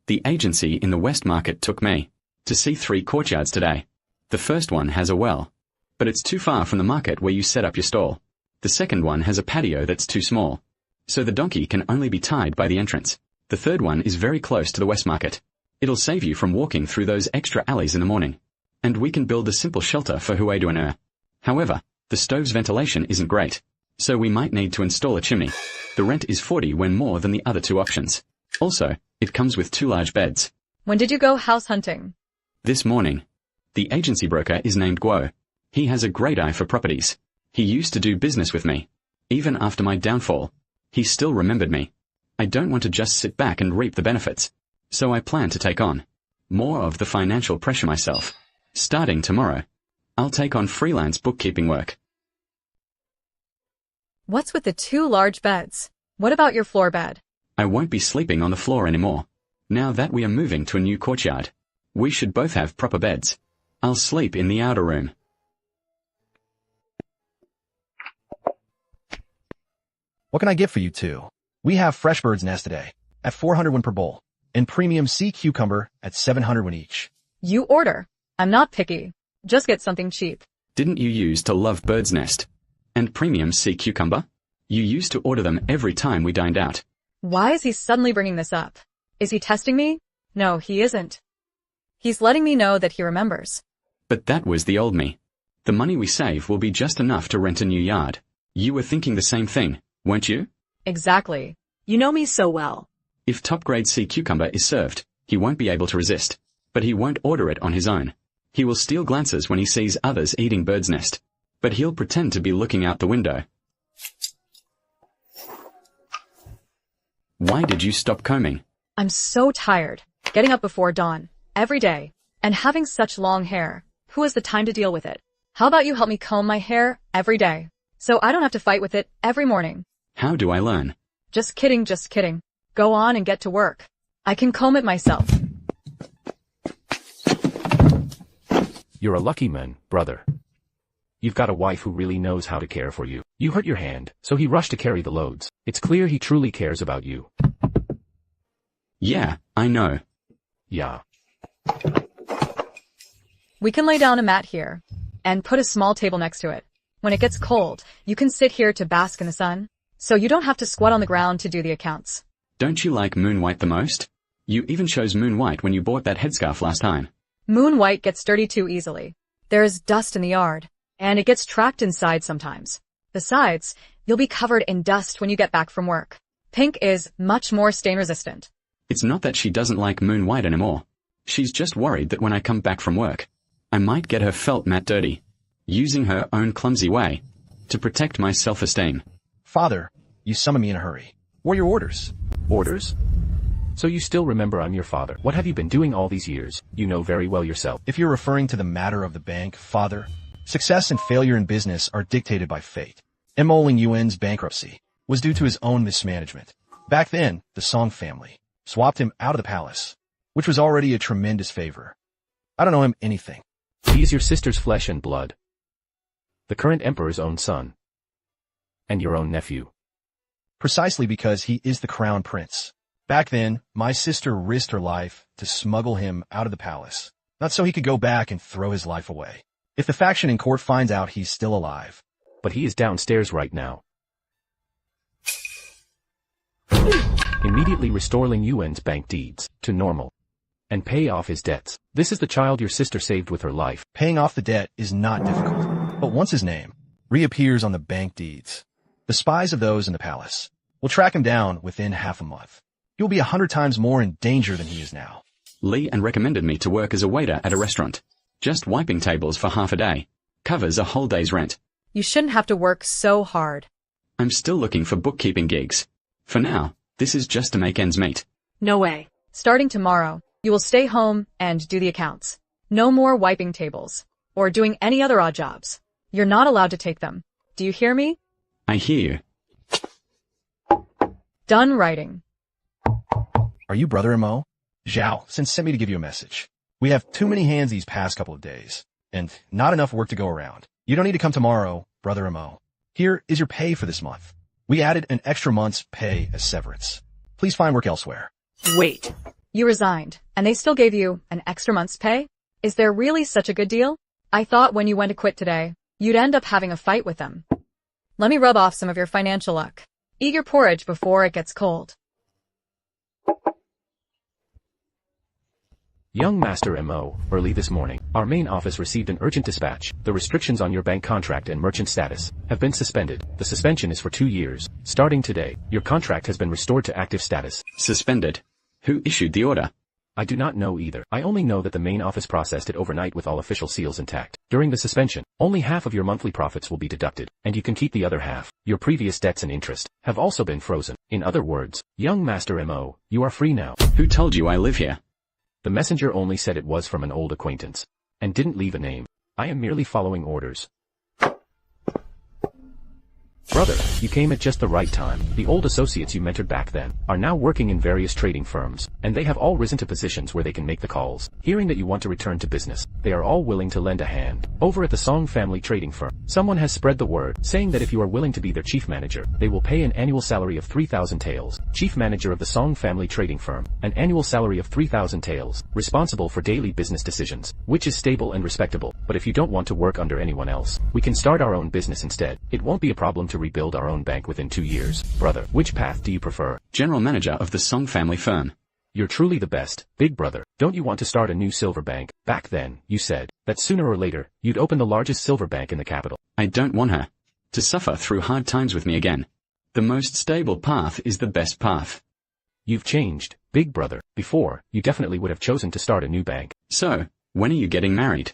The agency in the West Market took me to see 3 courtyards today. The first one has a well, but it's too far from the market where you set up your stall. The second one has a patio that's too small, so the donkey can only be tied by the entrance. The third one is very close to the West Market. It'll save you from walking through those extra alleys in the morning. And we can build a simple shelter for Huedu and Er. However, the stove's ventilation isn't great, so we might need to install a chimney. The rent is 40 when more than the other 2 options. Also, it comes with 2 large beds. When did you go house hunting? This morning. The agency broker is named Guo. He has a great eye for properties. He used to do business with me. Even after my downfall, he still remembered me. I don't want to just sit back and reap the benefits. So I plan to take on more of the financial pressure myself. Starting tomorrow, I'll take on freelance bookkeeping work. What's with the 2 large beds? What about your floor bed? I won't be sleeping on the floor anymore. Now that we are moving to a new courtyard, we should both have proper beds. I'll sleep in the outer room. What can I get for you two? We have fresh bird's nest today at 400 won per bowl and premium sea cucumber at 700 won each. You order. I'm not picky. Just get something cheap. Didn't you used to love bird's nest and premium sea cucumber? You used to order them every time we dined out. Why is he suddenly bringing this up? Is he testing me? No, he isn't. He's letting me know that he remembers. But that was the old me. The money we save will be just enough to rent a new yard. You were thinking the same thing, weren't you? Exactly. You know me so well. If top-grade sea cucumber is served, He won't be able to resist. But he won't order it on his own. He will steal glances when he sees others eating bird's nest. But he'll pretend to be looking out the window. Why did you stop combing? I'm so tired. Getting up before dawn, every day, and having such long hair. Who has the time to deal with it? How about you help me comb my hair every day, so I don't have to fight with it every morning? How do I learn? Just kidding, just kidding. Go on and get to work. I can comb it myself. You're a lucky man, brother. You've got a wife who really knows how to care for you. You hurt your hand, so he rushed to carry the loads. It's clear he truly cares about you. Yeah, I know. Yeah. We can lay down a mat here, and put a small table next to it. When it gets cold, you can sit here to bask in the sun, so you don't have to squat on the ground to do the accounts. Don't you like Moon White the most? You even chose Moon White when you bought that headscarf last time. Moon White gets dirty too easily. There is dust in the yard, and it gets trapped inside sometimes. Besides, you'll be covered in dust when you get back from work. Pink is much more stain resistant. It's not that she doesn't like Moon White anymore. She's just worried that when I come back from work, I might get her felt mat dirty, using her own clumsy way, to protect my self-esteem. Father, you summoned me in a hurry. What are your orders? Orders? So you still remember I'm your father. What have you been doing all these years? You know very well yourself. If you're referring to the matter of the bank, Father, success and failure in business are dictated by fate. Mo Linguan's bankruptcy was due to his own mismanagement. Back then, the Song family swapped him out of the palace, which was already a tremendous favor. I don't know him anything. He is your sister's flesh and blood. The current emperor's own son. And your own nephew. Precisely because he is the crown prince. Back then, my sister risked her life to smuggle him out of the palace, not so he could go back and throw his life away. If the faction in court finds out he's still alive. But he is downstairs right now. Immediately restore Ling Yuan's bank deeds to normal. And pay off his debts. This is the child your sister saved with her life. Paying off the debt is not difficult. But once his name reappears on the bank deeds, the spies of those in the palace will track him down within half a month. You'll be 100 times more in danger than he is now. Lee and recommended me to work as a waiter at a restaurant. Just wiping tables for half a day covers a whole day's rent. You shouldn't have to work so hard. I'm still looking for bookkeeping gigs. For now, this is just to make ends meet. No way. Starting tomorrow, you will stay home and do the accounts. No more wiping tables, or doing any other odd jobs. You're not allowed to take them. Do you hear me? I hear you. Done writing. Are you Brother Mo? Zhao sent me to give you a message. We have too many hands these past couple of days, and not enough work to go around. You don't need to come tomorrow, Brother Mo. Here is your pay for this month. We added an extra month's pay as severance. Please find work elsewhere. Wait. You resigned, and they still gave you an extra month's pay? Is there really such a good deal? I thought when you went to quit today, you'd end up having a fight with them. Let me rub off some of your financial luck. Eat your porridge before it gets cold. Young Master Mo, early this morning, our main office received an urgent dispatch. The restrictions on your bank contract and merchant status have been suspended. The suspension is for 2 years. Starting today, your contract has been restored to active status. Suspended? Who issued the order? I do not know either. I only know that the main office processed it overnight with all official seals intact. During the suspension, only half of your monthly profits will be deducted, and you can keep the other half. Your previous debts and interest have also been frozen. In other words, young Master Mo, you are free now. Who told you I live here? The messenger only said it was from an old acquaintance, and didn't leave a name. I am merely following orders. Brother, you came at just the right time. The old associates you mentored back then are now working in various trading firms, and they have all risen to positions where they can make the calls. Hearing that you want to return to business, they are all willing to lend a hand. Over at the Song family trading firm, someone has spread the word, saying that if you are willing to be their chief manager, they will pay an annual salary of 3,000 taels. Chief manager of the Song family trading firm, an annual salary of 3,000 taels, responsible for daily business decisions, which is stable and respectable. But if you don't want to work under anyone else, we can start our own business instead. It won't be a problem to rebuild our own bank within 2 years. Brother, which path do you prefer? General manager of the Song family firm. You're truly the best, big brother. Don't you want to start a new silver bank? Back then, you said that sooner or later, you'd open the largest silver bank in the capital. I don't want her to suffer through hard times with me again. The most stable path is the best path. You've changed, big brother. Before, you definitely would have chosen to start a new bank. So, when are you getting married?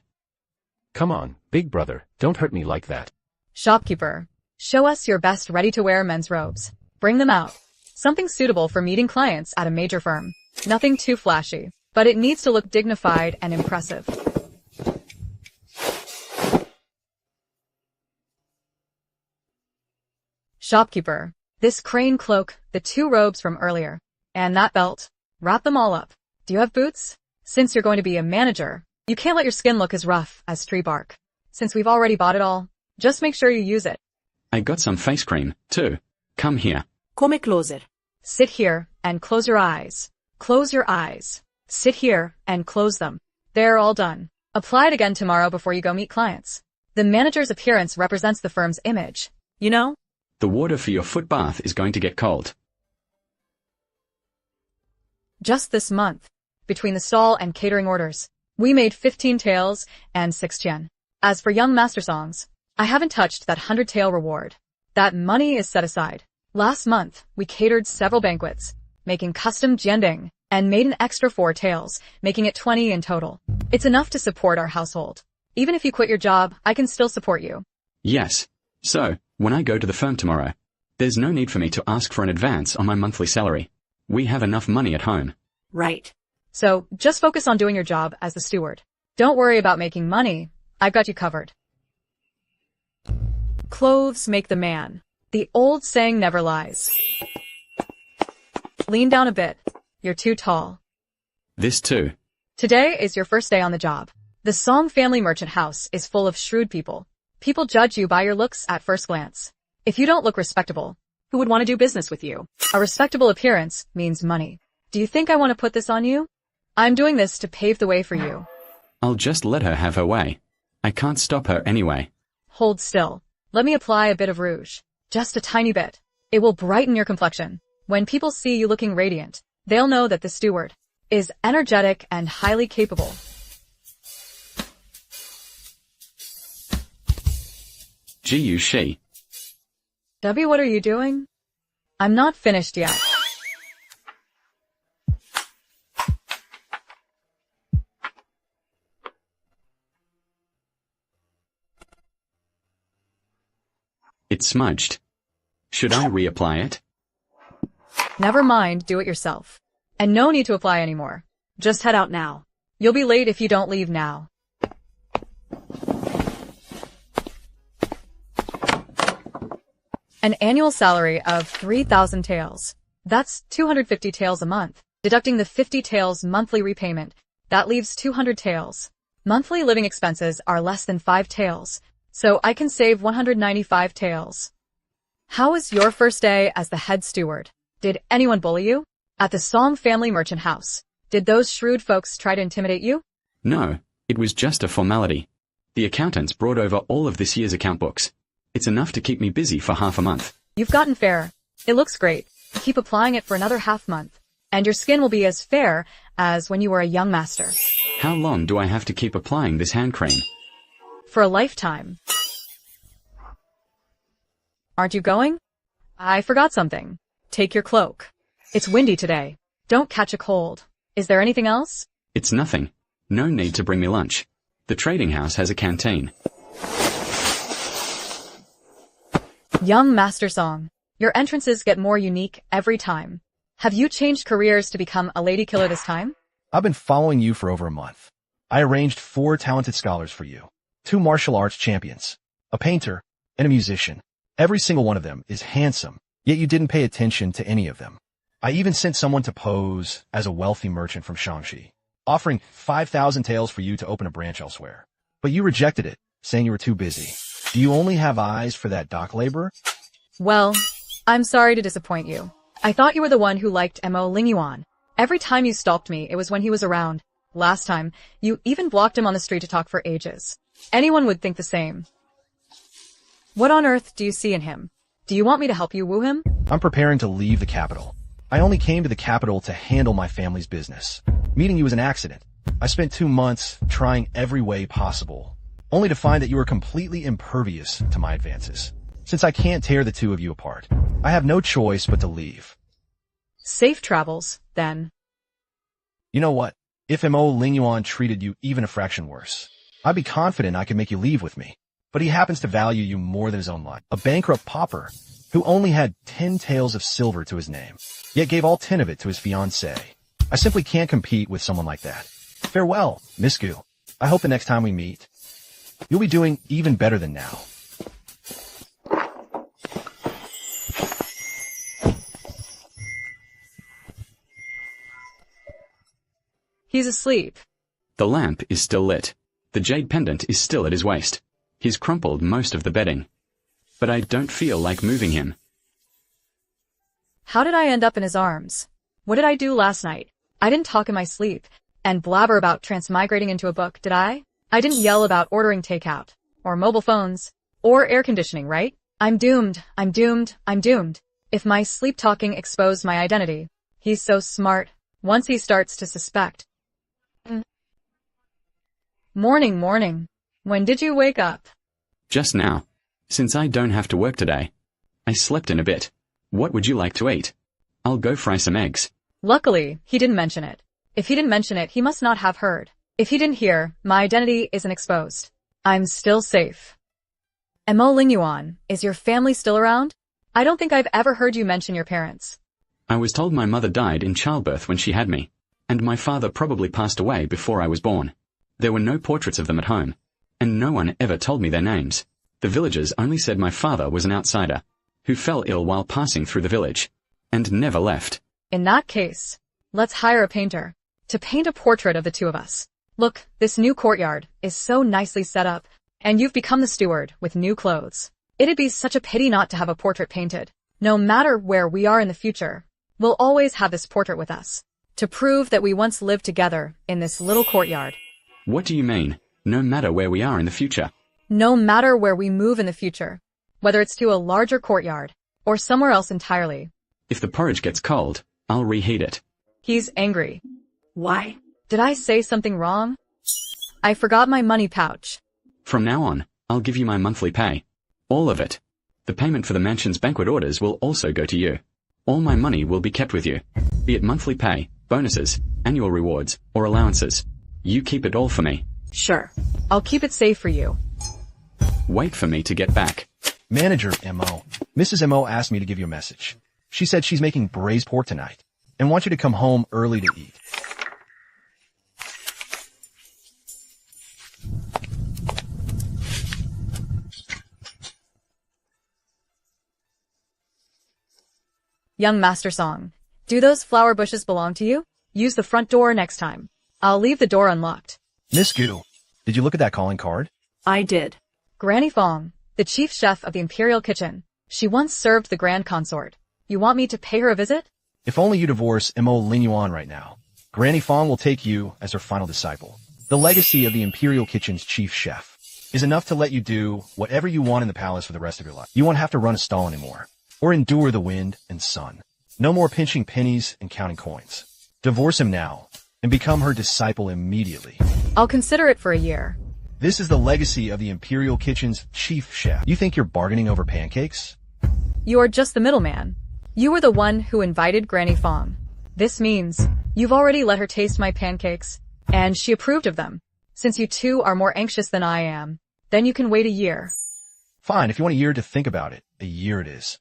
Come on, big brother, don't hurt me like that. Shopkeeper, show us your best ready-to-wear men's robes. Bring them out. Something suitable for meeting clients at a major firm. Nothing too flashy, but it needs to look dignified and impressive. Shopkeeper, this crane cloak, the 2 robes from earlier, and that belt. Wrap them all up. Do you have boots? Since you're going to be a manager, you can't let your skin look as rough as tree bark. Since we've already bought it all, just make sure you use it. I got some face cream, too. Come here. Come closer. Sit here and close your eyes. Close your eyes. Sit here and close them. They're all done. Apply it again tomorrow before you go meet clients. The manager's appearance represents the firm's image. You know? The water for your foot bath is going to get cold. Just this month, between the stall and catering orders, we made 15 taels and 6 yen. As for young master songs, I haven't touched that 100 tael reward. That money is set aside. Last month, we catered several banquets, making custom jianding, and made an extra 4 taels, making it 20 in total. It's enough to support our household. Even if you quit your job, I can still support you. Yes. So, when I go to the firm tomorrow, there's no need for me to ask for an advance on my monthly salary. We have enough money at home. Right. So, just focus on doing your job as the steward. Don't worry about making money. I've got you covered. Clothes make the man. The old saying never lies. Lean down a bit. You're too tall. This too. Today is your first day on the job. The Song family merchant house is full of shrewd people. People judge you by your looks at first glance. If you don't look respectable, Who would want to do business with you? a respectable appearance means money. Do you think I want to put this on you? I'm doing this to pave the way for you. I'll just let her have her way. I can't stop her anyway. Hold still. Let me apply a bit of rouge. Just a tiny bit. It will brighten your complexion. When people see you looking radiant, they'll know that the steward is energetic and highly capable. Guushi. W, what are you doing? I'm not finished yet. It's smudged. Should I reapply it? Never mind, do it yourself. And no need to apply anymore. Just head out now. You'll be late if you don't leave now. An annual salary of 3,000 taels. That's 250 taels a month. Deducting the 50 taels monthly repayment, that leaves 200 taels. Monthly living expenses are less than 5 taels, so I can save 195 taels. How was your first day as the head steward? Did anyone bully you? At the Song family merchant house, did those shrewd folks try to intimidate you? No, it was just a formality. The accountants brought over all of this year's account books. It's enough to keep me busy for half a month. You've gotten fair. It looks great. Keep applying it for another half month, and your skin will be as fair as when you were a young master. How long do I have to keep applying this hand cream? For a lifetime. Aren't you going? I forgot something. Take your cloak. It's windy today. Don't catch a cold. Is there anything else? It's nothing. No need to bring me lunch. The trading house has a canteen. Young Master Song. Your entrances get more unique every time. Have you changed careers to become a lady killer this time? I've been following you for over a month. I arranged 4 talented scholars for you. 2 martial arts champions, a painter, and a musician. Every single one of them is handsome, yet you didn't pay attention to any of them. I even sent someone to pose as a wealthy merchant from Shaanxi, offering 5,000 taels for you to open a branch elsewhere. But you rejected it, saying you were too busy. Do you only have eyes for that dock laborer? Well, I'm sorry to disappoint you. I thought you were the one who liked Mo Linguan. Every time you stalked me, it was when he was around. Last time, you even blocked him on the street to talk for ages. Anyone would think the same. What on earth do you see in him? Do you want me to help you woo him? I'm preparing to leave the capital. I only came to the capital to handle my family's business. Meeting you was an accident. I spent 2 months trying every way possible, only to find that you were completely impervious to my advances. Since I can't tear the two of you apart, I have no choice but to leave. Safe travels, then. You know what? If Mo Linguan treated you even a fraction worse, I'd be confident I could make you leave with me. But he happens to value you more than his own life. A bankrupt pauper who only had 10 taels of silver to his name, yet gave all 10 of it to his fiancée. I simply can't compete with someone like that. Farewell, Miss Gu. I hope the next time we meet, you'll be doing even better than now. He's asleep. The lamp is still lit. The jade pendant is still at his waist. He's crumpled most of the bedding. But I don't feel like moving him. How did I end up in his arms? What did I do last night? I didn't talk in my sleep and blabber about transmigrating into a book, did I? I didn't yell about ordering takeout, or mobile phones, or air conditioning, right? I'm doomed, I'm doomed, I'm doomed. If my sleep talking exposed my identity, he's so smart, once he starts to suspect. Morning. When did you wake up? Just now. Since I don't have to work today. I slept in a bit. What would you like to eat? I'll go fry some eggs. Luckily, he didn't mention it. If he didn't mention it, he must not have heard. If he didn't hear, my identity isn't exposed. I'm still safe. Mo Linguan, is your family still around? I don't think I've ever heard you mention your parents. I was told my mother died in childbirth when she had me, and my father probably passed away before I was born. There were no portraits of them at home, and no one ever told me their names. The villagers only said my father was an outsider, who fell ill while passing through the village, and never left. In that case, let's hire a painter to paint a portrait of the two of us. Look, this new courtyard is so nicely set up, and you've become the steward with new clothes. It'd be such a pity not to have a portrait painted. No matter where we are in the future, we'll always have this portrait with us, to prove that we once lived together in this little courtyard. What do you mean, no matter where we are in the future? No matter where we move in the future, whether it's to a larger courtyard, or somewhere else entirely. If the porridge gets cold, I'll reheat it. He's angry. Why? Did I say something wrong? I forgot my money pouch. From now on, I'll give you my monthly pay. All of it. The payment for the mansion's banquet orders will also go to you. All my money will be kept with you, be it monthly pay, bonuses, annual rewards, or allowances. You keep it all for me. Sure. I'll keep it safe for you. Wait for me to get back. Manager Mo. Mrs. Mo asked me to give you a message. She said she's making braised pork tonight and wants you to come home early to eat. Young Master Song, do those flower bushes belong to you? Use the front door next time. I'll leave the door unlocked. Miss Gu, did you look at that calling card? I did. Granny Fong, the chief chef of the Imperial Kitchen. She once served the Grand Consort. You want me to pay her a visit? If only you divorce Mo Linguan right now. Granny Fong will take you as her final disciple. The legacy of the Imperial Kitchen's chief chef is enough to let you do whatever you want in the palace for the rest of your life. You won't have to run a stall anymore, or endure the wind and sun. No more pinching pennies and counting coins. Divorce him now, and become her disciple immediately. I'll consider it for a year. This is the legacy of the Imperial Kitchen's chief chef. You think you're bargaining over pancakes? You are just the middleman. You were the one who invited Granny Fong. This means you've already let her taste my pancakes, and she approved of them. Since you two are more anxious than I am, then you can wait a year. Fine, if you want a year to think about it, a year it is.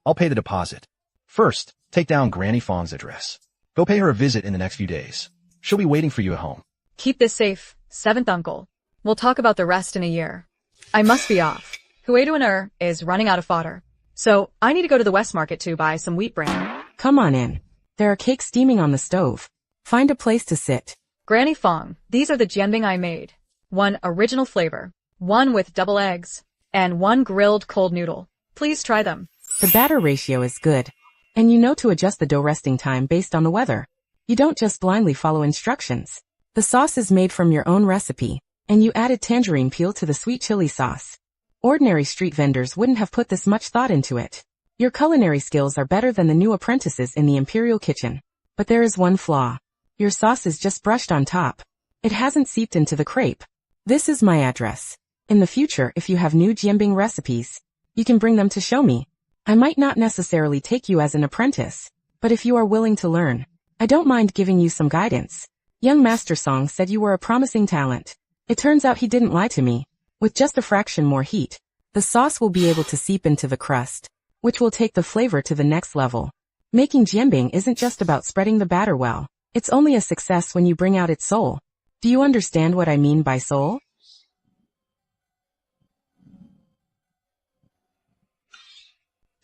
I'll pay the deposit. First, take down Granny Fong's address. Go pay her a visit in the next few days. She'll be waiting for you at home. Keep this safe, seventh uncle. We'll talk about the rest in a year. I must be off. Hueduaner is running out of fodder. So, I need to go to the West Market to buy some wheat bran. Come on in. There are cakes steaming on the stove. Find a place to sit. Granny Fong, these are the jianbing I made. One original flavor, one with double eggs, and one grilled cold noodle. Please try them. The batter ratio is good. And you know to adjust the dough resting time based on the weather. You don't just blindly follow instructions. The sauce is made from your own recipe, and you added tangerine peel to the sweet chili sauce. Ordinary street vendors wouldn't have put this much thought into it. Your culinary skills are better than the new apprentices in the Imperial Kitchen. But there is one flaw. Your sauce is just brushed on top. It hasn't seeped into the crepe. This is my address. In the future, if you have new jianbing recipes, you can bring them to show me. I might not necessarily take you as an apprentice, But if you are willing to learn, I don't mind giving you some guidance. Young Master Song said you were a promising talent. It turns out he didn't lie to me. With just a fraction more heat, the sauce will be able to seep into the crust, which will take the flavor to the next level. Making jianbing isn't just about spreading the batter well. It's only a success when you bring out its soul. Do you understand what I mean by soul?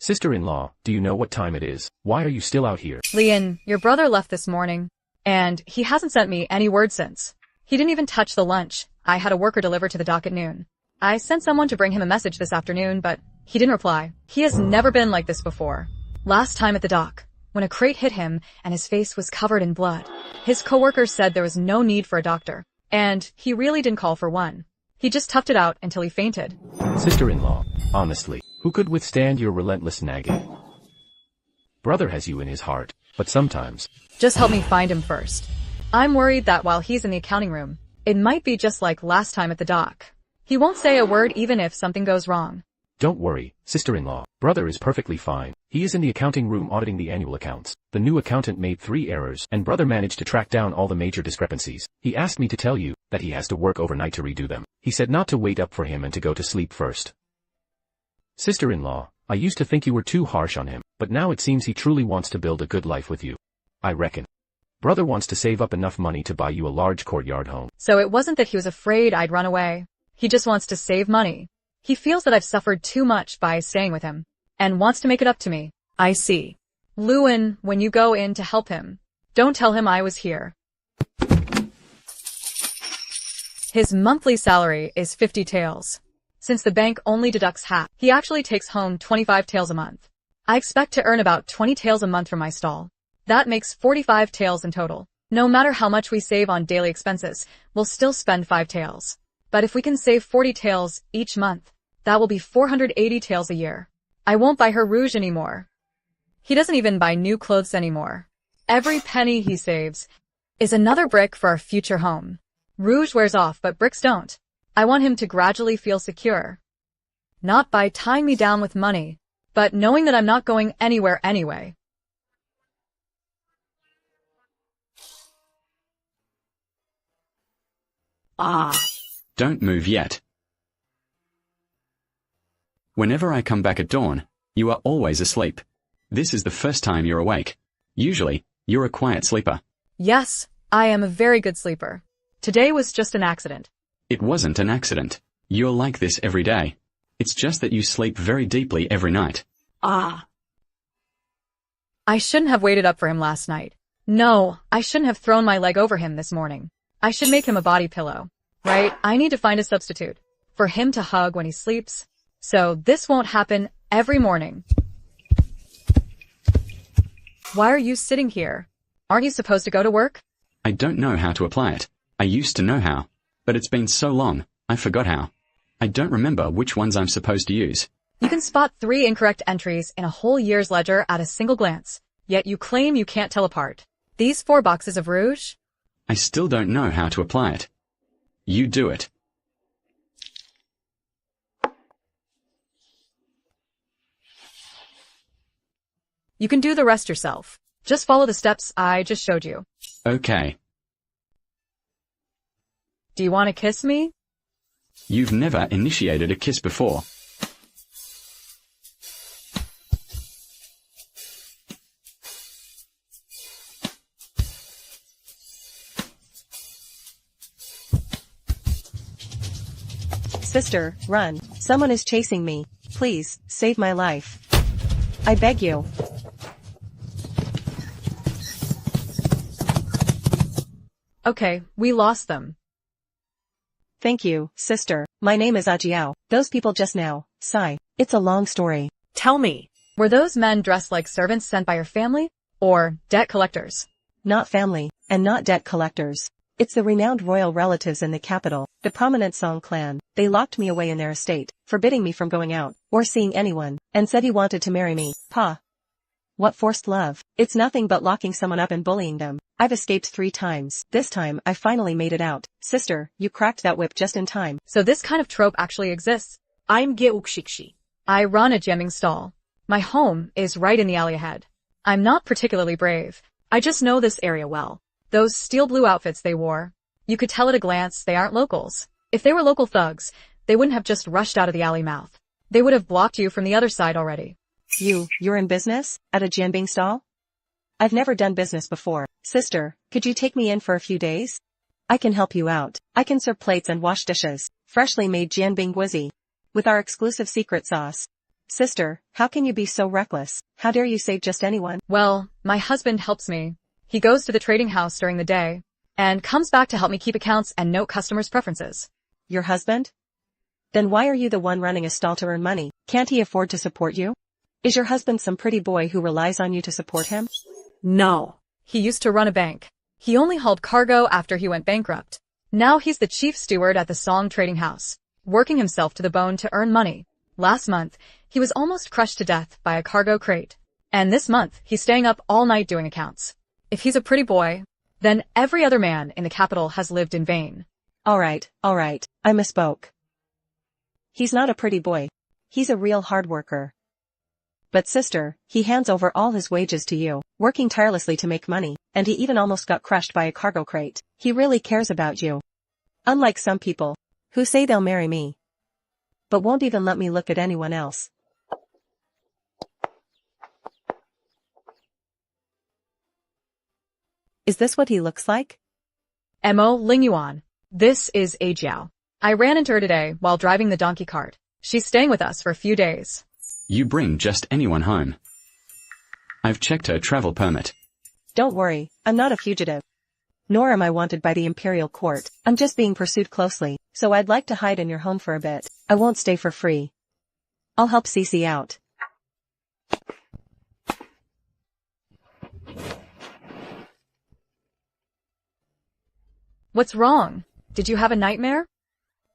Sister-in-law, do you know what time it is? Why are you still out here? Lian, your brother left this morning, and he hasn't sent me any word since. He didn't even touch the lunch I had a worker deliver to the dock at noon. I sent someone to bring him a message this afternoon, but he didn't reply. He has never been like this before. Last time at the dock, when a crate hit him and his face was covered in blood, his coworker said there was no need for a doctor, and he really didn't call for one. He just toughed it out until he fainted. Sister-in-law, honestly, who could withstand your relentless nagging? Brother has you in his heart, but sometimes... Just help me find him first. I'm worried that while he's in the accounting room, it might be just like last time at the dock. He won't say a word even if something goes wrong. Don't worry, sister-in-law. Brother is perfectly fine. He is in the accounting room auditing the annual accounts. The new accountant made 3 errors, and brother managed to track down all the major discrepancies. He asked me to tell you that he has to work overnight to redo them. He said not to wait up for him and to go to sleep first. Sister-in-law, I used to think you were too harsh on him, but now it seems he truly wants to build a good life with you. I reckon. Brother wants to save up enough money to buy you a large courtyard home. So it wasn't that he was afraid I'd run away. He just wants to save money. He feels that I've suffered too much by staying with him, and wants to make it up to me. I see. Luan, when you go in to help him, don't tell him I was here. His monthly salary is 50 taels. Since the bank only deducts half, he actually takes home 25 taels a month. I expect to earn about 20 taels a month from my stall. That makes 45 taels in total. No matter how much we save on daily expenses, we'll still spend 5 taels. But if we can save 40 taels each month, that will be 480 taels a year. I won't buy her rouge anymore. He doesn't even buy new clothes anymore. Every penny he saves is another brick for our future home. Rouge wears off, but bricks don't. I want him to gradually feel secure. Not by tying me down with money, but knowing that I'm not going anywhere anyway. Don't move yet. Whenever I come back at dawn, you are always asleep. This is the first time you're awake. Usually, you're a quiet sleeper. Yes, I am a very good sleeper. Today was just an accident. It wasn't an accident. You're like this every day. It's just that you sleep very deeply every night. I shouldn't have waited up for him last night. No, I shouldn't have thrown my leg over him this morning. I should make him a body pillow. Right, I need to find a substitute for him to hug when he sleeps. So this won't happen every morning. Why are you sitting here? Aren't you supposed to go to work? I don't know how to apply it. I used to know how, but it's been so long, I forgot how. I don't remember which ones I'm supposed to use. You can spot 3 incorrect entries in a whole year's ledger at a single glance, yet you claim you can't tell apart. These 4 boxes of rouge? I still don't know how to apply it. You do it. You can do the rest yourself. Just follow the steps I just showed you. Okay. Do you want to kiss me? You've never initiated a kiss before. Sister, run. Someone is chasing me. Please, save my life. I beg you. Okay, we lost them. Thank you, sister. My name is Ajiao. Those people just now. Sigh. It's a long story. Tell me. Were those men dressed like servants sent by your family? Or debt collectors? Not family, and not debt collectors. It's the renowned royal relatives in the capital, the prominent Song clan. They locked me away in their estate, forbidding me from going out, or seeing anyone, and said he wanted to marry me. Pa. What forced love? It's nothing but locking someone up and bullying them. I've escaped 3 times. This time, I finally made it out. Sister, you cracked that whip just in time. So this kind of trope actually exists. I'm Guushi. I run a jamming stall. My home is right in the alley ahead. I'm not particularly brave. I just know this area well. Those steel blue outfits they wore. You could tell at a glance they aren't locals. If they were local thugs, they wouldn't have just rushed out of the alley mouth. They would have blocked you from the other side already. You're in business? At a jianbing stall? I've never done business before. Sister, could you take me in for a few days? I can help you out. I can serve plates and wash dishes. Freshly made jianbing guuzi. With our exclusive secret sauce. Sister, how can you be so reckless? How dare you save just anyone? Well, my husband helps me. He goes to the trading house during the day and comes back to help me keep accounts and note customers' preferences. Your husband? Then why are you the one running a stall to earn money? Can't he afford to support you? Is your husband some pretty boy who relies on you to support him? No. He used to run a bank. He only hauled cargo after he went bankrupt. Now he's the chief steward at the Song Trading House, working himself to the bone to earn money. Last month, he was almost crushed to death by a cargo crate. And this month, he's staying up all night doing accounts. If he's a pretty boy, then every other man in the capital has lived in vain. All right, I misspoke. He's not a pretty boy. He's a real hard worker. But sister, he hands over all his wages to you, working tirelessly to make money, and he even almost got crushed by a cargo crate. He really cares about you. Unlike some people, who say they'll marry me, but won't even let me look at anyone else. Is this what he looks like? Mo Linguan. This is Exiled. I ran into her today while driving the donkey cart. She's staying with us for a few days. You bring just anyone home. I've checked her travel permit. Don't worry, I'm not a fugitive. Nor am I wanted by the imperial court. I'm just being pursued closely, so I'd like to hide in your home for a bit. I won't stay for free. I'll help Cece out. What's wrong? Did you have a nightmare?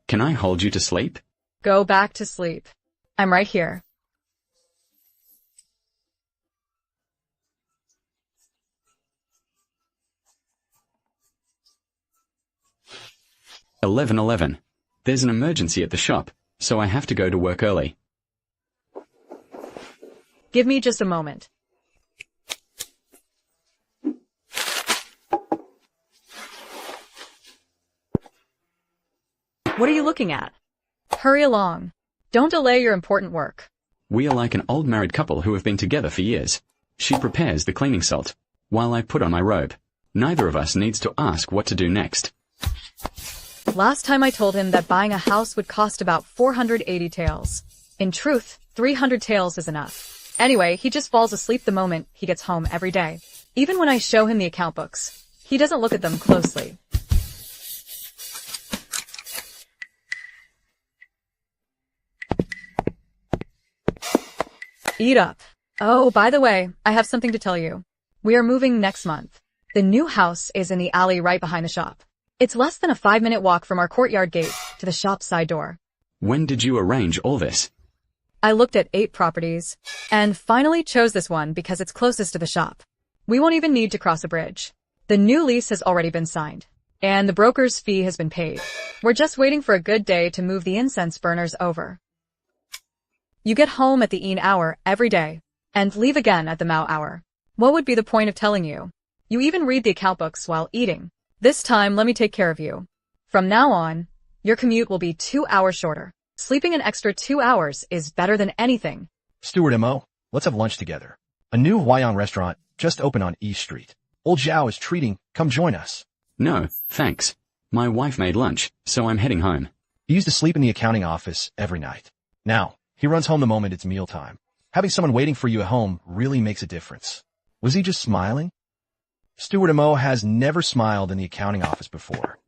Can I hold you to sleep? Go back to sleep. I'm right here. 11:11. There's an emergency at the shop, so I have to go to work early. Give me just a moment. What are you looking at? Hurry along. Don't delay your important work. We are like an old married couple who have been together for years. She prepares the cleaning salt, while I put on my robe. Neither of us needs to ask what to do next. Last time I told him that buying a house would cost about 480 taels. In truth, 300 taels is enough. Anyway, he just falls asleep the moment he gets home every day. Even when I show him the account books, he doesn't look at them closely. Eat up. Oh, by the way, I have something to tell you. We are moving next month. The new house is in the alley right behind the shop. It's less than a 5-minute walk from our courtyard gate to the shop's side door. When did you arrange all this? I looked at 8 properties and finally chose this one because it's closest to the shop. We won't even need to cross a bridge. The new lease has already been signed, and the broker's fee has been paid. We're just waiting for a good day to move the incense burners over. You get home at the ENG hour every day and leave again at the Mao hour. What would be the point of telling you? You even read the account books while eating. This time, let me take care of you. From now on, your commute will be 2 hours shorter. Sleeping an extra 2 hours is better than anything. Steward Mo, let's have lunch together. A new Hawaiian restaurant just opened on East Street. Old Zhao is treating. Come join us. No, thanks. My wife made lunch, so I'm heading home. He used to sleep in the accounting office every night. Now, he runs home the moment it's mealtime. Having someone waiting for you at home really makes a difference. Was he just smiling? Steward Mo has never smiled in the accounting office before.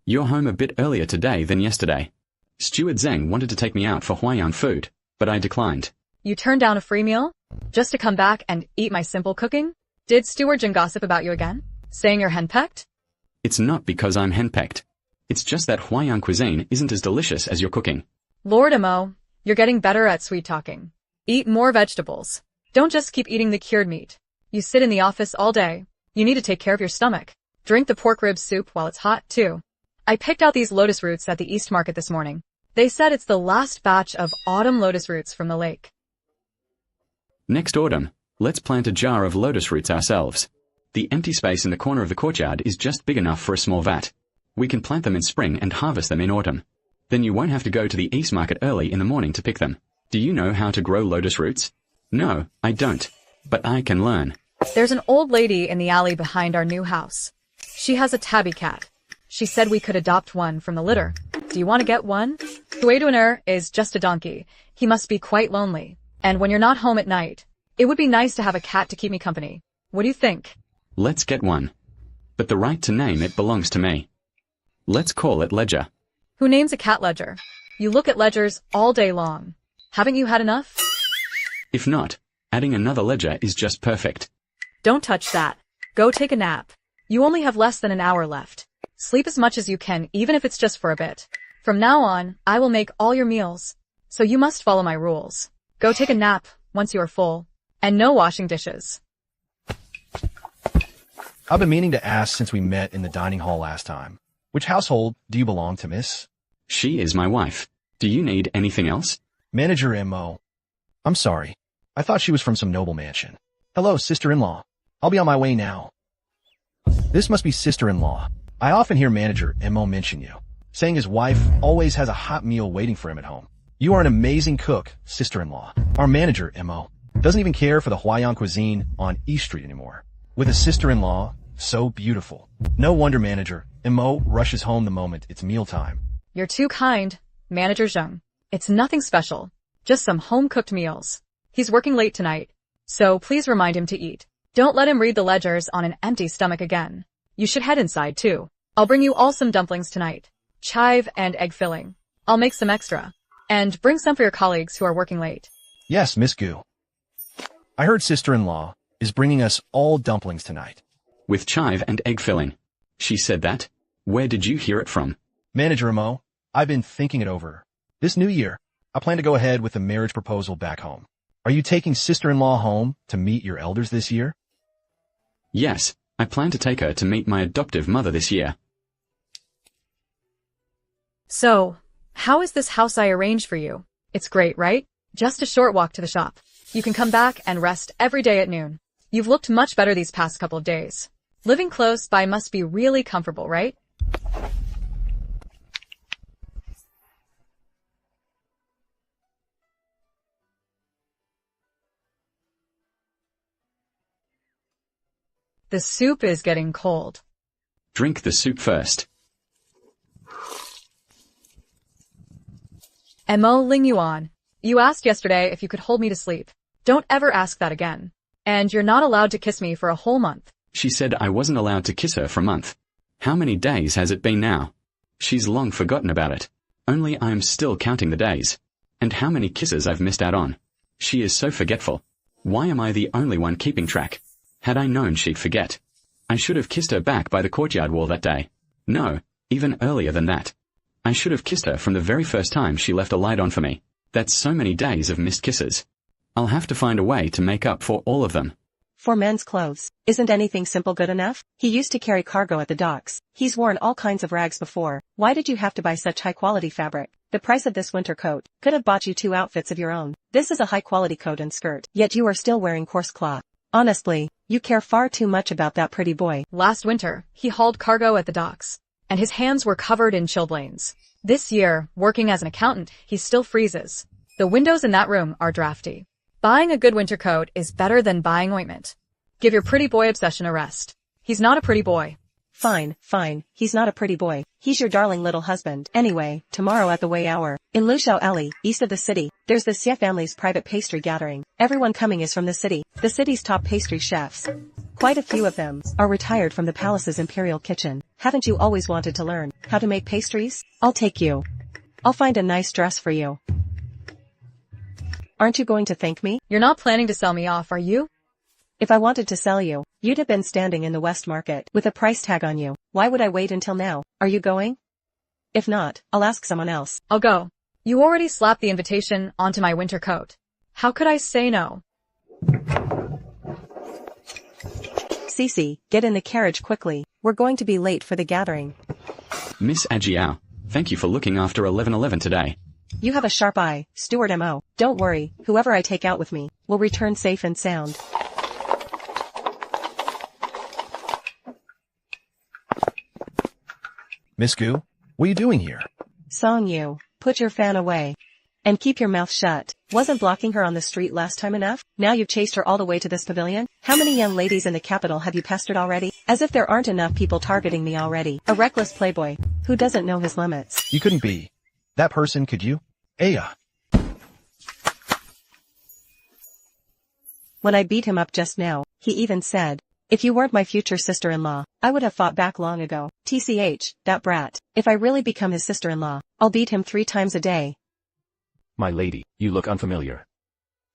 You're home a bit earlier today than yesterday. Steward Zheng wanted to take me out for Hawaiian food, but I declined. You turned down a free meal? Just to come back and eat my simple cooking? Did Steward Jin gossip about you again? Saying you're henpecked? It's not because I'm henpecked. It's just that Hawaiian cuisine isn't as delicious as your cooking. Lord Mo, you're getting better at sweet talking. Eat more vegetables. Don't just keep eating the cured meat. You sit in the office all day. You need to take care of your stomach. Drink the pork rib soup while it's hot, too. I picked out these lotus roots at the East Market this morning. They said it's the last batch of autumn lotus roots from the lake. Next autumn, Let's plant a jar of lotus roots ourselves. The empty space in the corner of the courtyard is just big enough for a small vat. We can plant them in spring and harvest them in autumn. Then you won't have to go to the East Market early in the morning to pick them. Do you know how to grow lotus roots? No, I don't. But I can learn. There's an old lady in the alley behind our new house. She has a tabby cat. She said we could adopt one from the litter. Do you want to get one? Huiduaner is just a donkey. He must be quite lonely. And when you're not home at night, it would be nice to have a cat to keep me company. What do you think? Let's get one. But the right to name it belongs to me. Let's call it Ledger. Who names a cat Ledger? You look at ledgers all day long. Haven't you had enough? If not, adding another ledger is just perfect. Don't touch that. Go take a nap. You only have less than an hour left. Sleep as much as you can, even if it's just for a bit. From now on, I will make all your meals. So you must follow my rules. Go take a nap once you are full. And no washing dishes. I've been meaning to ask since we met in the dining hall last time. Which household do you belong to, miss? She is my wife. Do you need anything else? Manager Mo. I'm sorry. I thought she was from some noble mansion. Hello, sister-in-law. I'll be on my way now. This must be sister-in-law. I often hear Manager Mo mention you, saying his wife always has a hot meal waiting for him at home. You are an amazing cook, sister-in-law. Our manager, Mo, doesn't even care for the Huayan cuisine on East Street anymore. With a sister-in-law so beautiful. No wonder Manager Mo rushes home the moment it's mealtime. You're too kind, Manager Zheng. It's nothing special. Just some home-cooked meals. He's working late tonight, so please remind him to eat. Don't let him read the ledgers on an empty stomach again. You should head inside, too. I'll bring you all some dumplings tonight. Chive and egg filling. I'll make some extra. And bring some for your colleagues who are working late. Yes, Miss Gu. I heard sister-in-law is bringing us all dumplings tonight. With chive and egg filling. She said that? Where did you hear it from? Manager Mo, I've been thinking it over. This new year, I plan to go ahead with the marriage proposal back home. Are you taking sister-in-law home to meet your elders this year? Yes, I plan to take her to meet my adoptive mother this year. So, how is this house I arranged for you? It's great, right? Just a short walk to the shop. You can come back and rest every day at noon. You've looked much better these past couple of days. Living close by must be really comfortable, right? The soup is getting cold. Drink the soup first. Mo Linguan, you asked yesterday if you could hold me to sleep. Don't ever ask that again. And you're not allowed to kiss me for a whole month. She said I wasn't allowed to kiss her for a month. How many days has it been now? She's long forgotten about it. Only I am still counting the days. And how many kisses I've missed out on. She is so forgetful. Why am I the only one keeping track? Had I known she'd forget. I should have kissed her back by the courtyard wall that day. No, even earlier than that. I should have kissed her from the very first time she left a light on for me. That's so many days of missed kisses. I'll have to find a way to make up for all of them. For men's clothes, isn't anything simple good enough? He used to carry cargo at the docks. He's worn all kinds of rags before. Why did you have to buy such high-quality fabric? The price of this winter coat could have bought you 2 outfits of your own. This is a high-quality coat and skirt, yet you are still wearing coarse cloth. Honestly, you care far too much about that pretty boy. Last winter, he hauled cargo at the docks, and his hands were covered in chilblains. This year, working as an accountant, he still freezes. The windows in that room are drafty. Buying a good winter coat is better than buying ointment. Give your pretty boy obsession a rest. He's not a pretty boy. Fine, fine, he's not a pretty boy. He's your darling little husband. Anyway, tomorrow at the Wei Hour, in Lushao Alley, east of the city, there's the Xie family's private pastry gathering. Everyone coming is from the city's top pastry chefs. Quite a few of them are retired from the palace's imperial kitchen. Haven't you always wanted to learn how to make pastries? I'll take you. I'll find a nice dress for you. Aren't you going to thank me? You're not planning to sell me off, are you? If I wanted to sell you, you'd have been standing in the West Market with a price tag on you. Why would I wait until now? Are you going? If not, I'll ask someone else. I'll go. You already slapped the invitation onto my winter coat. How could I say no? Cece, get in the carriage quickly. We're going to be late for the gathering. Miss Ajiao, thank you for looking after 1111 today. You have a sharp eye, Steward Mo. Don't worry, whoever I take out with me will return safe and sound. Miss Gu, what are you doing here? Song you, put your fan away. And keep your mouth shut. Wasn't blocking her on the street last time enough? Now you've chased her all the way to this pavilion? How many young ladies in the capital have you pestered already? As if there aren't enough people targeting me already. A reckless playboy. Who doesn't know his limits? You couldn't be that person, could you? Aya. When I beat him up just now, he even said, if you weren't my future sister-in-law, I would have fought back long ago. TCH, that brat. If I really become his sister-in-law, I'll beat him 3 times a day. My lady, you look unfamiliar.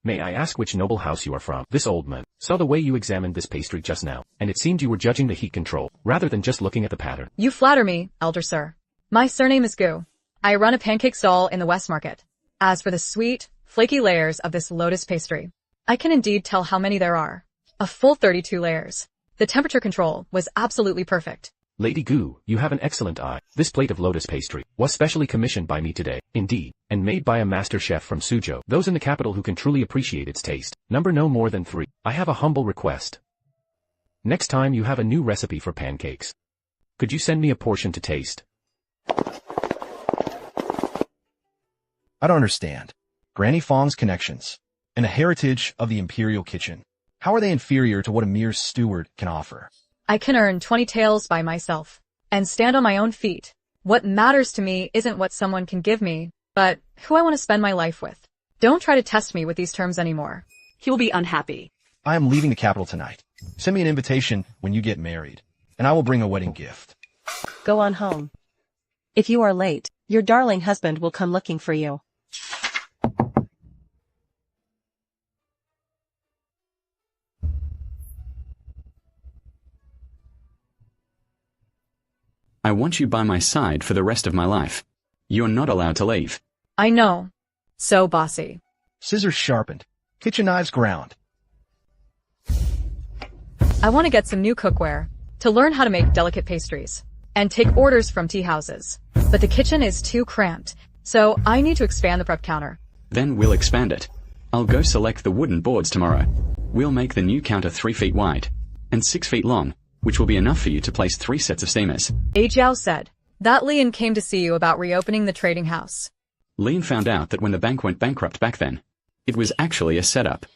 May I ask which noble house you are from? This old man saw the way you examined this pastry just now, and it seemed you were judging the heat control, rather than just looking at the pattern. You flatter me, elder sir. My surname is Gu. I run a pancake stall in the West Market. As for the sweet, flaky layers of this lotus pastry, I can indeed tell how many there are. A full 32 layers. The temperature control was absolutely perfect. Lady Gu, you have an excellent eye. This plate of lotus pastry was specially commissioned by me today, indeed, and made by a master chef from Suzhou. Those in the capital who can truly appreciate its taste, number no more than 3. I have a humble request. Next time you have a new recipe for pancakes, could you send me a portion to taste? I don't understand. Granny Fong's connections, and a heritage of the imperial kitchen. How are they inferior to what a mere steward can offer? I can earn 20 taels by myself and stand on my own feet. What matters to me isn't what someone can give me, but who I want to spend my life with. Don't try to test me with these terms anymore. He will be unhappy. I am leaving the capital tonight. Send me an invitation when you get married, and I will bring a wedding gift. Go on home. If you are late, your darling husband will come looking for you. I want you by my side for the rest of my life. You're not allowed to leave. I know. So bossy. Scissors sharpened. Kitchen knives ground. I want to get some new cookware to learn how to make delicate pastries and take orders from tea houses. But the kitchen is too cramped, so I need to expand the prep counter. Then we'll expand it. I'll go select the wooden boards tomorrow. We'll make the new counter 3 feet wide and 6 feet long, which will be enough for you to place 3 sets of steamers. Jiao said that Lian came to see you about reopening the trading house. Lian found out that when the bank went bankrupt back then, it was actually a setup.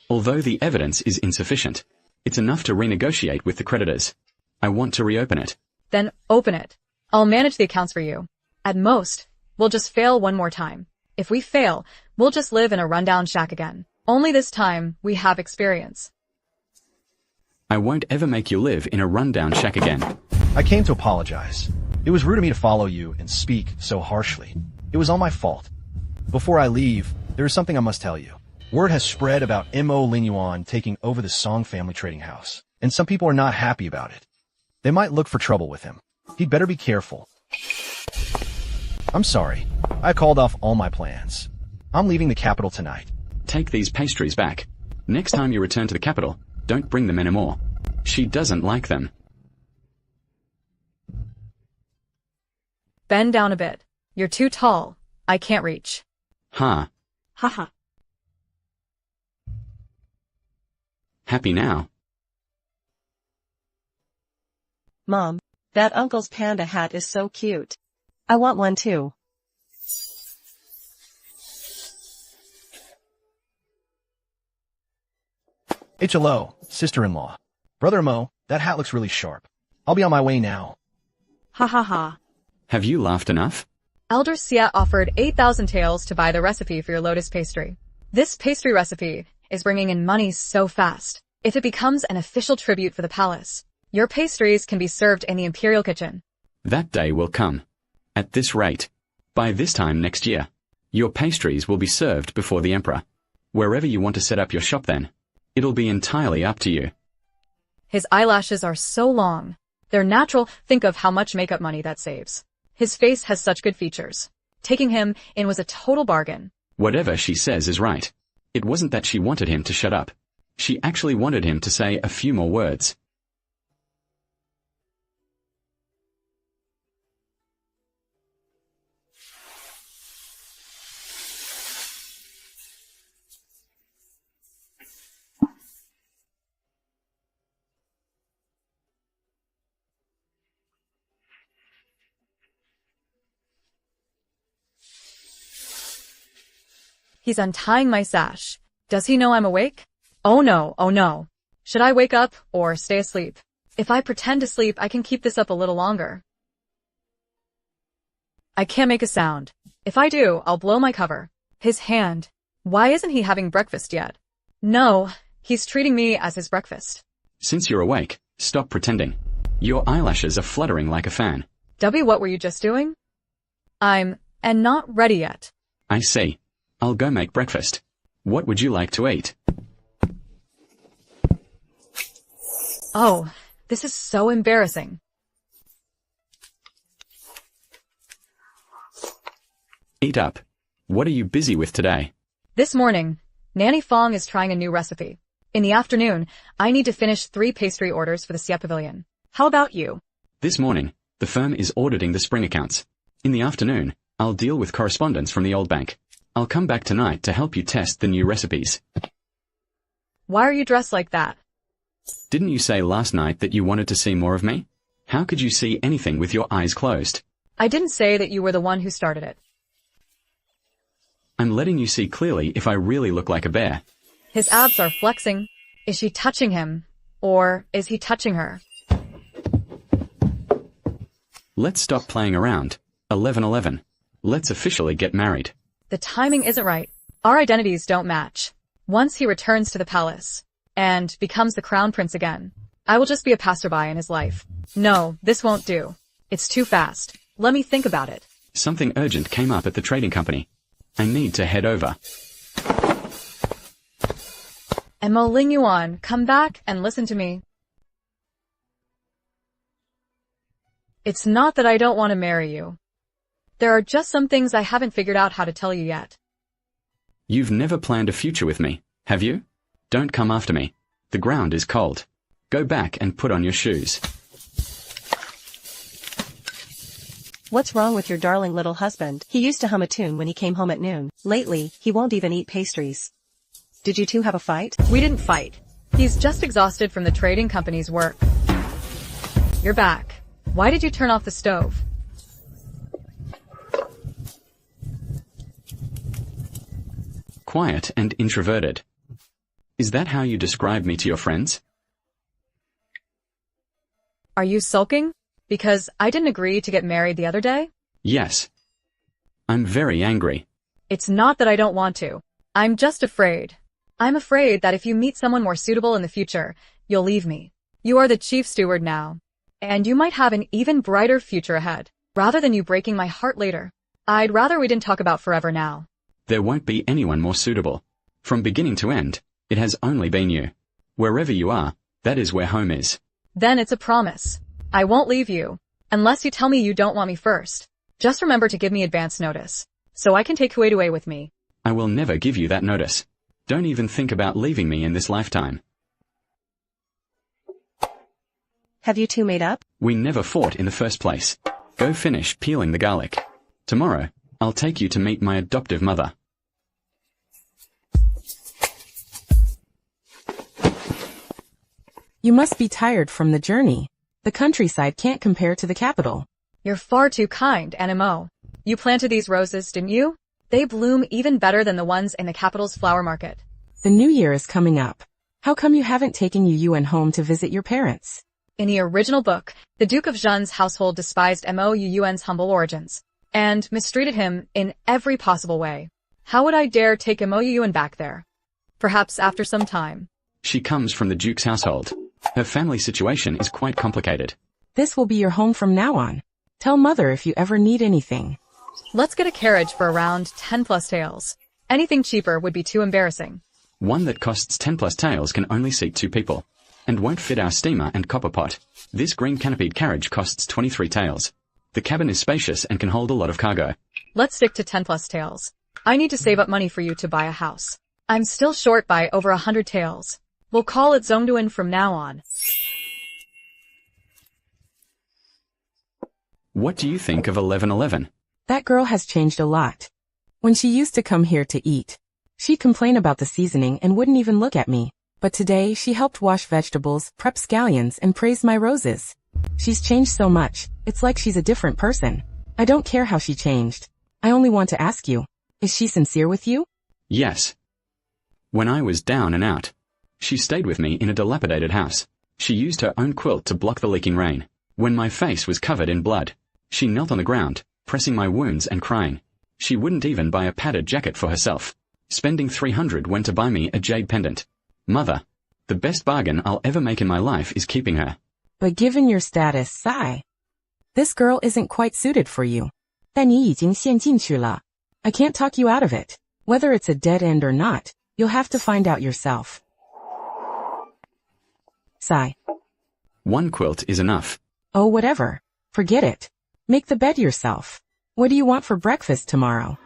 Although the evidence is insufficient, it's enough to renegotiate with the creditors. I want to reopen it. Then open it. I'll manage the accounts for you. At most, we'll just fail one more time. If we fail, we'll just live in a rundown shack again. Only this time, we have experience. I won't ever make you live in a rundown shack again. I came to apologize. It was rude of me to follow you and speak so harshly. It was all my fault. Before I leave, there is something I must tell you. Word has spread about Mo Linguan taking over the Song family trading house, and some people are not happy about it. They might look for trouble with him. He'd better be careful. I'm sorry. I called off all my plans. I'm leaving the capital tonight. Take these pastries back. Next time you return to the capital, don't bring them anymore. She doesn't like them. Bend down a bit. You're too tall. I can't reach. Ha. Haha. Happy now? Mom, that uncle's panda hat is so cute. I want one too. Hello, sister-in-law. Brother Mo, that hat looks really sharp. I'll be on my way now. Ha ha ha. Have you laughed enough? Elder Sia offered 8,000 taels to buy the recipe for your lotus pastry. This pastry recipe is bringing in money so fast. If it becomes an official tribute for the palace, your pastries can be served in the imperial kitchen. That day will come. At this rate, by this time next year, your pastries will be served before the emperor. Wherever you want to set up your shop then, it'll be entirely up to you. His eyelashes are so long. They're natural. Think of how much makeup money that saves. His face has such good features. Taking him in was a total bargain. Whatever she says is right. It wasn't that she wanted him to shut up. She actually wanted him to say a few more words. He's untying my sash. Does he know I'm awake? Oh no, oh no. Should I wake up or stay asleep? If I pretend to sleep, I can keep this up a little longer. I can't make a sound. If I do, I'll blow my cover. His hand. Why isn't he having breakfast yet? No, he's treating me as his breakfast. Since you're awake, stop pretending. Your eyelashes are fluttering like a fan. W, what were you just doing? I'm not ready yet. I see. I'll go make breakfast. What would you like to eat? Oh, this is so embarrassing. Eat up. What are you busy with today? This morning, Nanny Fong is trying a new recipe. In the afternoon, I need to finish 3 pastry orders for the Xie Pavilion. How about you? This morning, the firm is auditing the spring accounts. In the afternoon, I'll deal with correspondence from the old bank. I'll come back tonight to help you test the new recipes. Why are you dressed like that? Didn't you say last night that you wanted to see more of me? How could you see anything with your eyes closed? I didn't say that you were the one who started it. I'm letting you see clearly if I really look like a bear. His abs are flexing. Is she touching him? Or is he touching her? Let's stop playing around. 11:11. Let's officially get married. The timing isn't right. Our identities don't match. Once he returns to the palace and becomes the crown prince again, I will just be a passerby in his life. No, this won't do. It's too fast. Let me think about it. Something urgent came up at the trading company. I need to head over. And Mo Linguan, come back and listen to me. It's not that I don't want to marry you. There are just some things I haven't figured out how to tell you yet. You've never planned a future with me, have you? Don't come after me. The ground is cold. Go back and put on your shoes. What's wrong with your darling little husband? He used to hum a tune when he came home at noon. Lately, he won't even eat pastries. Did you two have a fight? We didn't fight. He's just exhausted from the trading company's work. You're back. Why did you turn off the stove? Quiet and introverted. Is that how you describe me to your friends? Are you sulking? Because I didn't agree to get married the other day? Yes. I'm very angry. It's not that I don't want to. I'm just afraid. I'm afraid that if you meet someone more suitable in the future, you'll leave me. You are the chief steward now. And you might have an even brighter future ahead. Rather than you breaking my heart later, I'd rather we didn't talk about forever now. There won't be anyone more suitable. From beginning to end, it has only been you. Wherever you are, that is where home is. Then it's a promise. I won't leave you, unless you tell me you don't want me first. Just remember to give me advance notice, so I can take Kuwait away with me. I will never give you that notice. Don't even think about leaving me in this lifetime. Have you two made up? We never fought in the first place. Go finish peeling the garlic. Tomorrow, I'll take you to meet my adoptive mother. You must be tired from the journey. The countryside can't compare to the capital. You're far too kind, Mo. You planted these roses, didn't you? They bloom even better than the ones in the capital's flower market. The new year is coming up. How come you haven't taken Yuan home to visit your parents? In the original book, the Duke of Zhen's household despised Mo Yuan's humble origins and mistreated him in every possible way. How would I dare take Mo Yuan back there? Perhaps after some time. She comes from the Duke's household. Her family situation is quite complicated. This will be your home from now on. Tell mother if you ever need anything. Let's get a carriage for around 10 plus taels. Anything cheaper would be too embarrassing. One that costs 10 plus taels can only seat 2 people, and won't fit our steamer and copper pot. This green canopied carriage costs 23 taels. The cabin is spacious and can hold a lot of cargo. Let's stick to 10 plus taels. I need to save up money for you to buy a house. I'm still short by over 100 taels. We'll call it Zhongduan from now on. What do you think of 1111? That girl has changed a lot. When she used to come here to eat, she'd complain about the seasoning and wouldn't even look at me. But today she helped wash vegetables, prep scallions, and praised my roses. She's changed so much, it's like she's a different person. I don't care how she changed. I only want to ask you, is she sincere with you? Yes. When I was down and out. She stayed with me in a dilapidated house. She used her own quilt to block the leaking rain. When my face was covered in blood, she knelt on the ground, pressing my wounds and crying. She wouldn't even buy a padded jacket for herself. Spending 300 went to buy me a jade pendant. Mother, the best bargain I'll ever make in my life is keeping her. But given your status, Sai, this girl isn't quite suited for you. 但你已经陷进去了. I can't talk you out of it. Whether it's a dead end or not, you'll have to find out yourself. Sai. One quilt is enough. Oh, whatever. Forget it. Make the bed yourself. What do you want for breakfast tomorrow?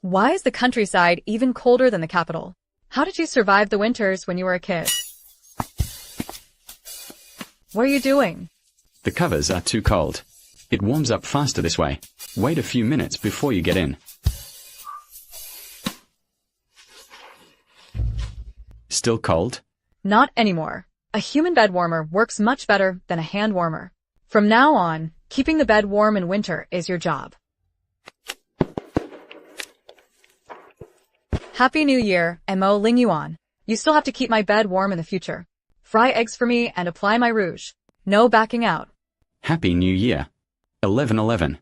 Why is the countryside even colder than the capital? How did you survive the winters when you were a kid? What are you doing? The covers are too cold. It warms up faster this way. Wait a few minutes before you get in. Still cold? Not anymore. A human bed warmer works much better than a hand warmer. From now on, keeping the bed warm in winter is your job. Happy New Year, Mo Linguan. You still have to keep my bed warm in the future. Fry eggs for me and apply my rouge. No backing out. Happy New Year. 11/11.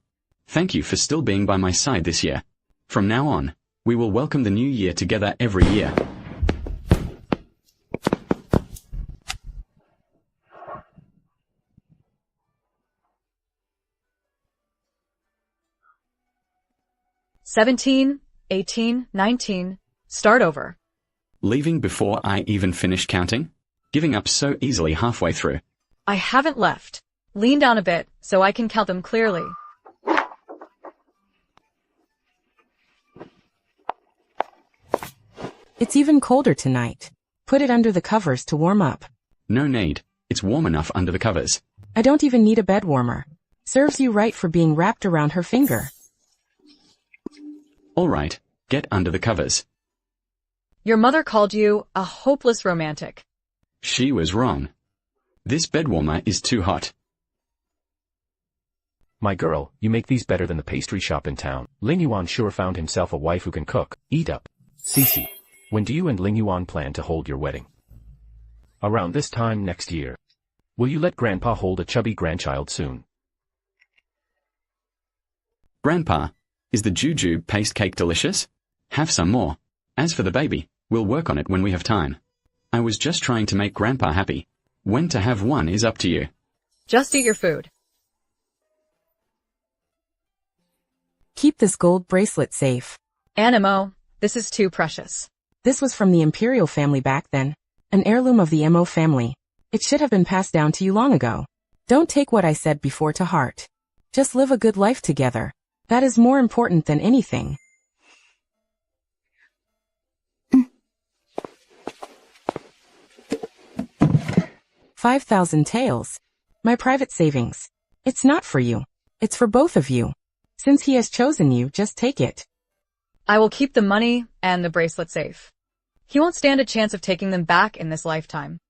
Thank you for still being by my side this year. From now on, we will welcome the new year together every year. "17, 18, 19. Start over." Leaving before I even finish counting? Giving up so easily halfway through. I haven't left. Lean down a bit so I can count them clearly. It's even colder tonight. Put it under the covers to warm up. No need. It's warm enough under the covers. I don't even need a bed warmer. Serves you right for being wrapped around her finger. All right, get under the covers. Your mother called you a hopeless romantic. She was wrong. This bed warmer is too hot. My girl, you make these better than the pastry shop in town. Linguan sure found himself a wife who can cook. Eat up. Cece, when do you and Linguan plan to hold your wedding? Around this time next year. Will you let Grandpa hold a chubby grandchild soon? Grandpa, is the juju paste cake delicious? Have some more. As for the baby, we'll work on it when we have time. I was just trying to make Grandpa happy. When to have one is up to you. Just eat your food. Keep this gold bracelet safe. Mo, this is too precious. This was from the imperial family back then. An heirloom of the Mo family. It should have been passed down to you long ago. Don't take what I said before to heart. Just live a good life together. That is more important than anything. $5,000 taels. My private savings. It's not for you. It's for both of you. Since he has chosen you, just take it. I will keep the money and the bracelet safe. He won't stand a chance of taking them back in this lifetime.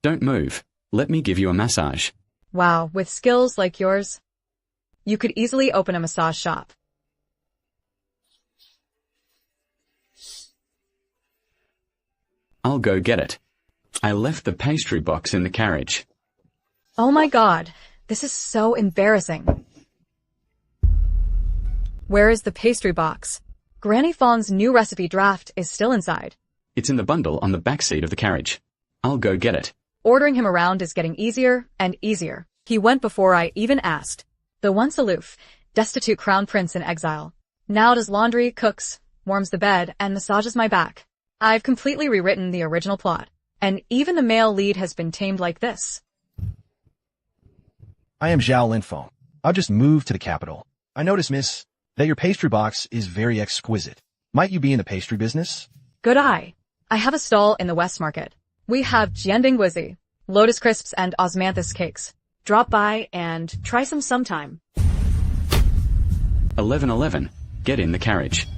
Don't move. Let me give you a massage. Wow, with skills like yours, you could easily open a massage shop. I'll go get it. I left the pastry box in the carriage. Oh my god, this is so embarrassing. Where is the pastry box? Granny Fawn's new recipe draft is still inside. It's in the bundle on the back seat of the carriage. I'll go get it. Ordering him around is getting easier and easier. He went before I even asked. The once aloof, destitute crown prince in exile. Now does laundry, cooks, warms the bed, and massages my back. I've completely rewritten the original plot. And even the male lead has been tamed like this. I am Zhao Linfeng. I'll just move to the capital. I notice, miss, that your pastry box is very exquisite. Might you be in the pastry business? Good eye. I have a stall in the West Market. We have jianbingguizi, lotus crisps, and osmanthus cakes. Drop by and try some sometime. 11:11. Get in the carriage.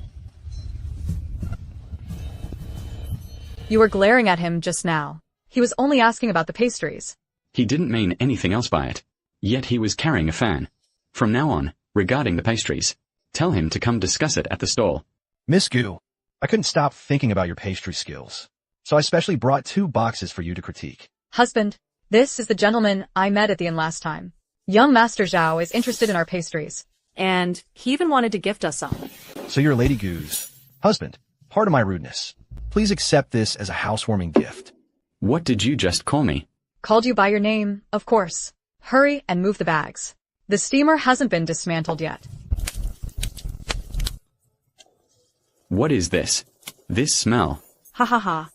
You were glaring at him just now. He was only asking about the pastries. He didn't mean anything else by it. Yet he was carrying a fan. From now on, regarding the pastries. Tell him to come discuss it at the stall. Miss Gu, I couldn't stop thinking about your pastry skills, so I specially brought 2 boxes for you to critique. Husband, this is the gentleman I met at the inn last time. Young Master Zhao is interested in our pastries. And he even wanted to gift us some. So you're Lady Gu's husband. Pardon my rudeness. Please accept this as a housewarming gift. What did you just call me? Called you by your name, of course. Hurry and move the bags. The steamer hasn't been dismantled yet. What is this? This smell. Ha ha ha.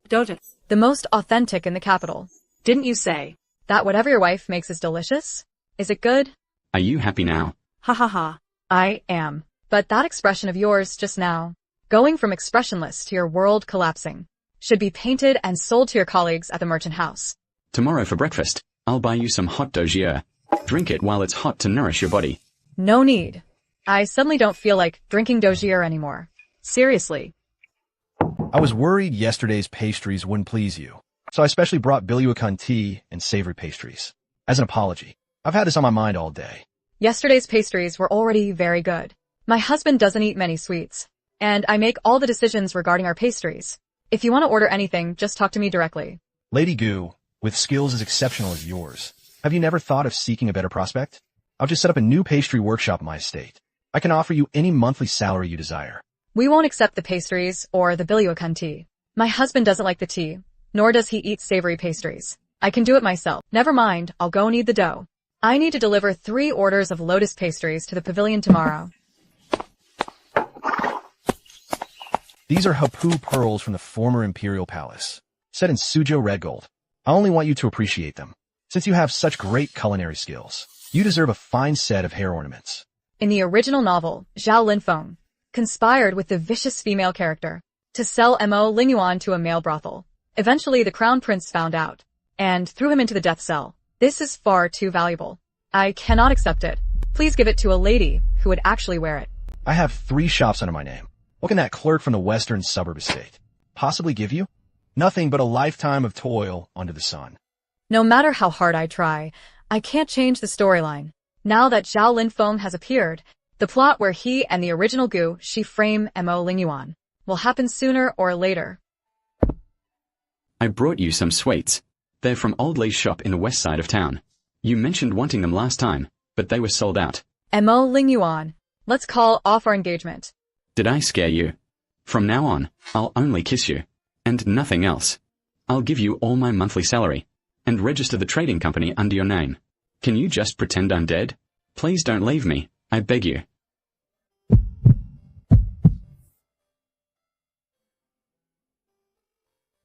Don't it? The most authentic in the capital. Didn't you say? That whatever your wife makes is delicious? Is it good? Are you happy now? Ha ha ha. I am. But that expression of yours just now, going from expressionless to your world collapsing, should be painted and sold to your colleagues at the merchant house. Tomorrow for breakfast, I'll buy you some hot dojier. Drink it while it's hot to nourish your body. No need. I suddenly don't feel like drinking dojier anymore. Seriously. I was worried yesterday's pastries wouldn't please you, so I specially brought Bilyuakan tea and savory pastries. As an apology, I've had this on my mind all day. Yesterday's pastries were already very good. My husband doesn't eat many sweets, and I make all the decisions regarding our pastries. If you want to order anything, just talk to me directly. Lady Gu, with skills as exceptional as yours, have you never thought of seeking a better prospect? I'll just set up a new pastry workshop in my estate. I can offer you any monthly salary you desire. We won't accept the pastries or the Bilyuakan tea. My husband doesn't like the tea, nor does he eat savory pastries. I can do it myself. Never mind, I'll go knead the dough. I need to deliver 3 orders of lotus pastries to the pavilion tomorrow. These are Hapu pearls from the former imperial palace, set in Suzhou red gold. I only want you to appreciate them. Since you have such great culinary skills, you deserve a fine set of hair ornaments. In the original novel, Zhao Linfeng conspired with the vicious female character to sell Mo Linguan to a male brothel. Eventually, the crown prince found out and threw him into the death cell. This is far too valuable. I cannot accept it. Please give it to a lady who would actually wear it. I have 3 shops under my name. What can that clerk from the western suburb estate possibly give you? Nothing but a lifetime of toil under the sun. No matter how hard I try, I can't change the storyline. Now that Zhao Linfeng has appeared, the plot where he and the original Guushi frame Mo Linguan will happen sooner or later. I brought you some sweets. They're from Old Lee's shop in the west side of town. You mentioned wanting them last time, but they were sold out. Mo Linguan, let's call off our engagement. Did I scare you? From now on, I'll only kiss you. And nothing else. I'll give you all my monthly salary. And register the trading company under your name. Can you just pretend I'm dead? Please don't leave me, I beg you.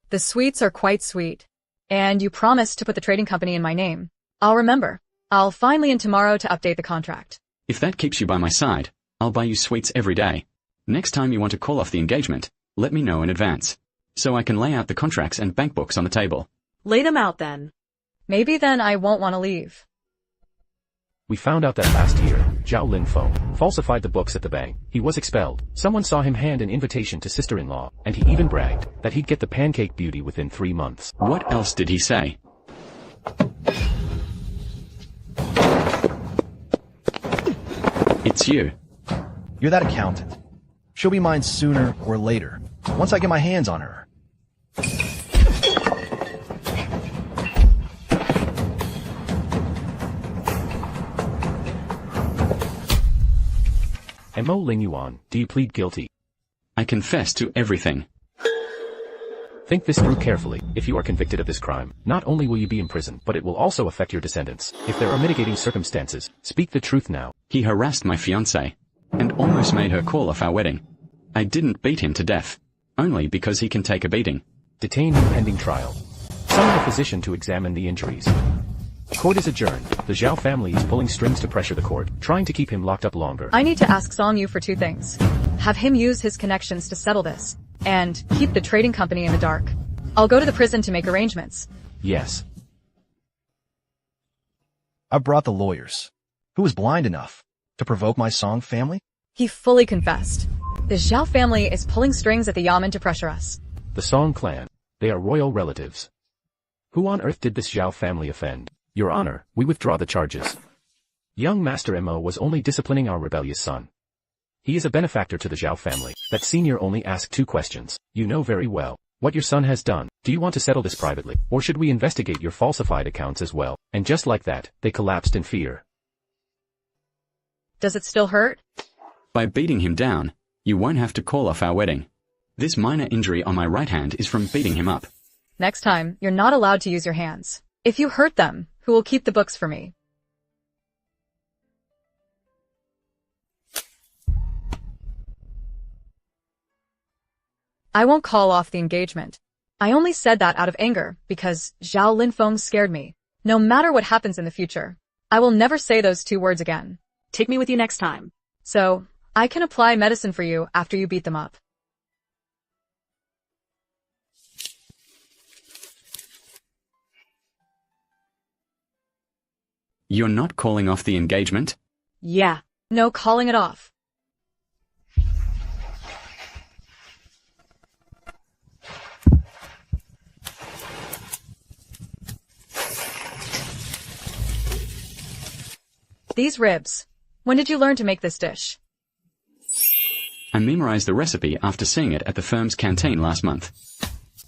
The sweets are quite sweet. And you promised to put the trading company in my name. I'll remember. I'll finally in tomorrow to update the contract. If that keeps you by my side, I'll buy you sweets every day. Next time you want to call off the engagement, let me know in advance, so I can lay out the contracts and bank books on the table. Lay them out then. Maybe then I won't want to leave. We found out that last year, Zhao Linfeng falsified the books at the bank. He was expelled. Someone saw him hand an invitation to sister-in-law, and he even bragged that he'd get the pancake beauty within 3 months. What else did he say? It's you. You're that accountant. She'll be mine sooner or later, once I get my hands on her. Mo Linguan, do you plead guilty? I confess to everything. Think this through carefully. If you are convicted of this crime, not only will you be imprisoned, but it will also affect your descendants. If there are mitigating circumstances, speak the truth now. He harassed my fiancée, and almost made her call off our wedding. I didn't beat him to death, only because he can take a beating. Detain him pending trial. Summon a physician to examine the injuries. Court is adjourned. The Zhao family is pulling strings to pressure the court, trying to keep him locked up longer. I need to ask Song Yu for 2 things. Have him use his connections to settle this, and keep the trading company in the dark. I'll go to the prison to make arrangements. Yes. I brought the lawyers. Who was blind enough to provoke my Song family? He fully confessed. The Zhao family is pulling strings at the Yamen to pressure us. The Song clan. They are royal relatives. Who on earth did this Zhao family offend? Your Honor, we withdraw the charges. Young Master Mo was only disciplining our rebellious son. He is a benefactor to the Zhao family. That senior only asked 2 questions. You know very well what your son has done. Do you want to settle this privately, or should we investigate your falsified accounts as well? And just like that, they collapsed in fear. Does it still hurt? By beating him down, you won't have to call off our wedding. This minor injury on my right hand is from beating him up. Next time, you're not allowed to use your hands. If you hurt them, who will keep the books for me? I won't call off the engagement. I only said that out of anger because Zhao Linfeng scared me. No matter what happens in the future, I will never say those 2 words again. Take me with you next time. So, I can apply medicine for you after you beat them up. You're not calling off the engagement? Yeah. No calling it off. These ribs. When did you learn to make this dish? I memorized the recipe after seeing it at the firm's canteen last month.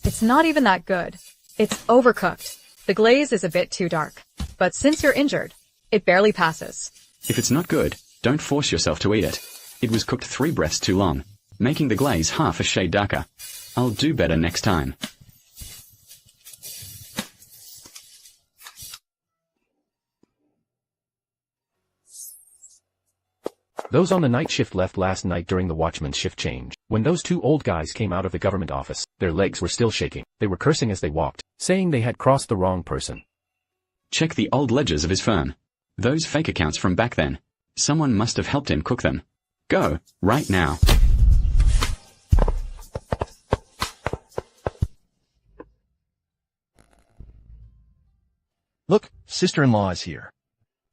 It's not even that good. It's overcooked. The glaze is a bit too dark. But since you're injured, it barely passes. If it's not good, don't force yourself to eat it. It was cooked 3 breaths too long, making the glaze half a shade darker. I'll do better next time. Those on the night shift left last night during the watchman's shift change. When those 2 old guys came out of the government office, their legs were still shaking. They were cursing as they walked, saying they had crossed the wrong person. Check the old ledgers of his firm. Those fake accounts from back then. Someone must have helped him cook them. Go, right now. Look, sister-in-law is here.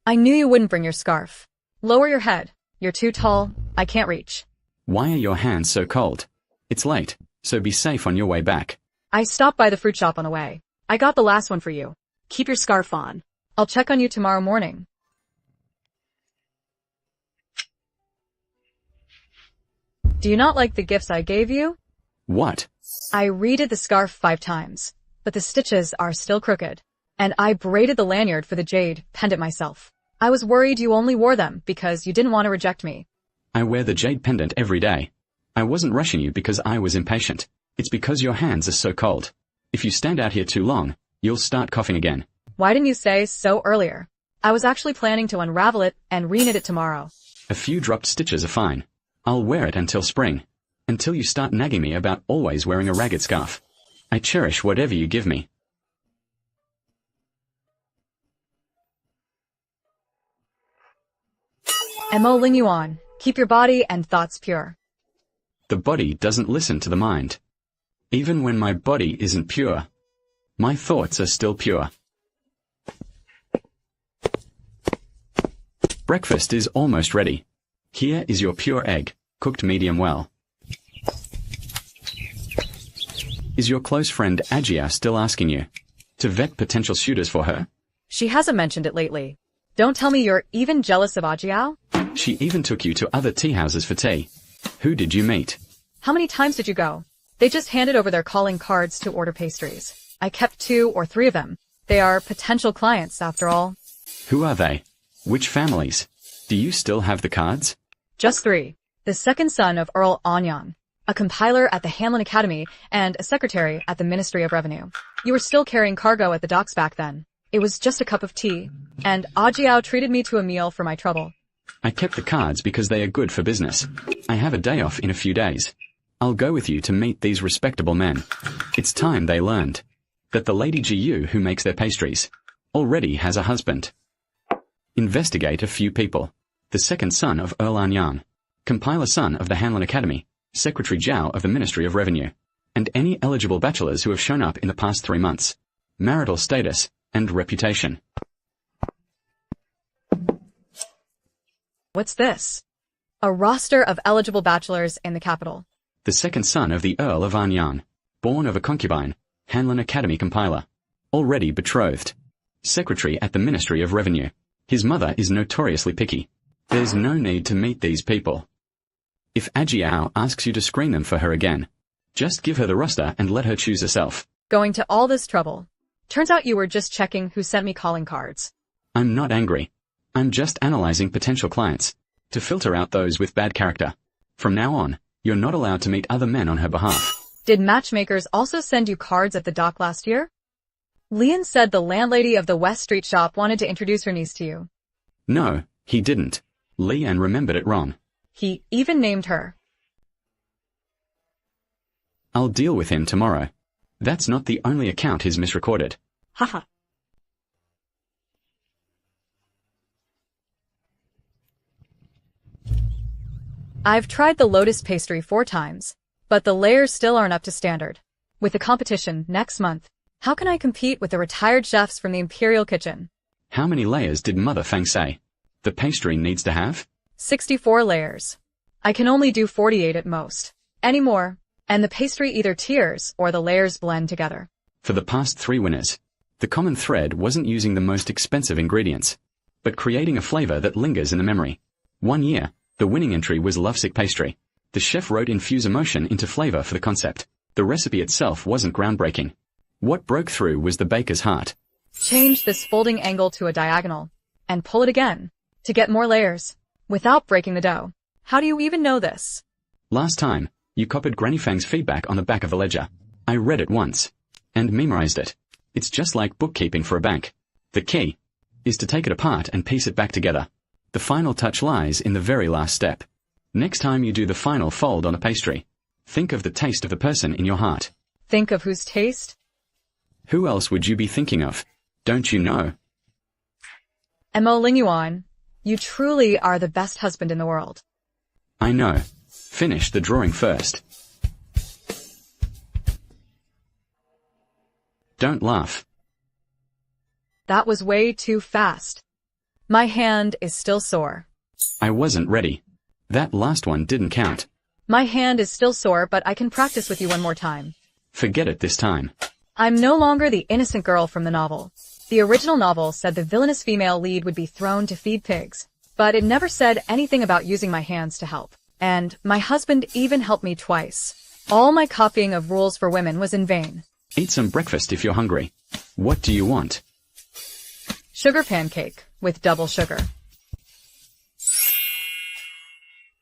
I knew you wouldn't bring your scarf. Lower your head. You're too tall. I can't reach. Why are your hands so cold? It's late, so be safe on your way back. I stopped by the fruit shop on the way. I got the last one for you. Keep your scarf on. I'll check on you tomorrow morning. Do you not like the gifts I gave you? What? I redid the scarf 5 times, but the stitches are still crooked. And I braided the lanyard for the jade pendant myself. I was worried you only wore them because you didn't want to reject me. I wear the jade pendant every day. I wasn't rushing you because I was impatient. It's because your hands are so cold. If you stand out here too long, you'll start coughing again. Why didn't you say so earlier? I was actually planning to unravel it and reknit it tomorrow. A few dropped stitches are fine. I'll wear it until spring. Until you start nagging me about always wearing a ragged scarf. I cherish whatever you give me. Mo Linguan, keep your body and thoughts pure. The body doesn't listen to the mind. Even when my body isn't pure, my thoughts are still pure. Breakfast is almost ready. Here is your pure egg, cooked medium well. Is your close friend Ajia still asking you to vet potential suitors for her? She hasn't mentioned it lately. Don't tell me you're even jealous of Ajiao? She even took you to other tea houses for tea. Who did you meet? How many times did you go? They just handed over their calling cards to order pastries. I kept 2 or 3 of them. They are potential clients, after all. Who are they? Which families? Do you still have the cards? Just 3. The second son of Earl Anyang, a compiler at the Hanlon Academy, and a secretary at the Ministry of Revenue. You were still carrying cargo at the docks back then. It was just a cup of tea, and Ajiao treated me to a meal for my trouble. I kept the cards because they are good for business. I have a day off in a few days. I'll go with you to meet these respectable men. It's time they learned that the Lady Jiyu who makes their pastries already has a husband. Investigate a few people. The second son of Earl Anyang, compiler son of the Hanlon Academy, Secretary Zhao of the Ministry of Revenue, and any eligible bachelors who have shown up in the past 3 months. Marital status and reputation. What's this? A roster of eligible bachelors in the capital. The second son of the Earl of Anyang, born of a concubine, Hanlon Academy compiler, already betrothed. Secretary at the Ministry of Revenue, His mother is notoriously picky. There's no need to meet these people. If Exiled asks you to screen them for her again, just give her the roster and let her choose herself. Going to all this trouble. Turns out you were just checking who sent me calling cards. I'm not angry. I'm just analyzing potential clients to filter out those with bad character. From now on, you're not allowed to meet other men on her behalf. Did matchmakers also send you cards at the dock last year? Leon said the landlady of the West Street shop wanted to introduce her niece to you. No, he didn't. Leanne remembered it wrong. He even named her. I'll deal with him tomorrow. That's not the only account he's misrecorded. Haha. I've tried the lotus pastry 4 times, but the layers still aren't up to standard. With the competition next month, how can I compete with the retired chefs from the Imperial Kitchen? How many layers did Mother Fang say the pastry needs to have? 64 layers. I can only do 48 at most. Any more, and the pastry either tears or the layers blend together. For the past 3 winners, the common thread wasn't using the most expensive ingredients, but creating a flavor that lingers in the memory. 1 year, the winning entry was lovesick pastry. The chef wrote infuse emotion into flavor for the concept. The recipe itself wasn't groundbreaking. What broke through was the baker's heart. Change this folding angle to a diagonal, and pull it again, to get more layers, without breaking the dough. How do you even know this? Last time, you copied Granny Fang's feedback on the back of the ledger. I read it once, and memorized it. It's just like bookkeeping for a bank. The key is to take it apart and piece it back together. The final touch lies in the very last step. Next time you do the final fold on a pastry, think of the taste of the person in your heart. Think of whose taste? Who else would you be thinking of? Don't you know? Mo Linguan, you truly are the best husband in the world. I know. Finish the drawing first. Don't laugh. That was way too fast. My hand is still sore. I wasn't ready. That last one didn't count. My hand is still sore, but I can practice with you one more time. Forget it this time. I'm no longer the innocent girl from the novel. The original novel said the villainous female lead would be thrown to feed pigs, but it never said anything about using my hands to help. And my husband even helped me twice. All my copying of rules for women was in vain. Eat some breakfast if you're hungry. What do you want? Sugar pancake with double sugar.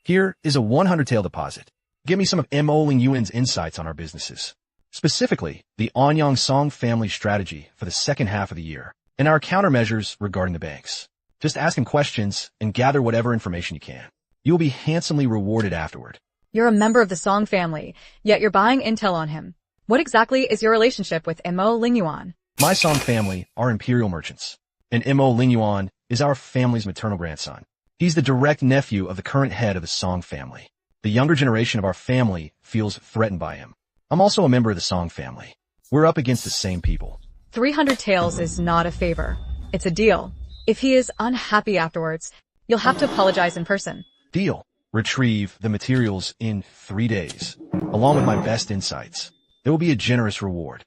Here is a 100-tail deposit. Give me some of Mo Linguan's insights on our businesses. Specifically, the Anyang Song family strategy for the second half of the year, and our countermeasures regarding the banks. Just ask him questions and gather whatever information you can. You will be handsomely rewarded afterward. You're a member of the Song family, yet you're buying intel on him. What exactly is your relationship with Mo Linguan? My Song family are imperial merchants, and Mo Linguan is our family's maternal grandson. He's the direct nephew of the current head of the Song family. The younger generation of our family feels threatened by him. I'm also a member of the Song family. We're up against the same people. 300 taels is not a favor. It's a deal. If he is unhappy afterwards, you'll have to apologize in person. Deal. Retrieve the materials in 3 days, along with my best insights. There will be a generous reward.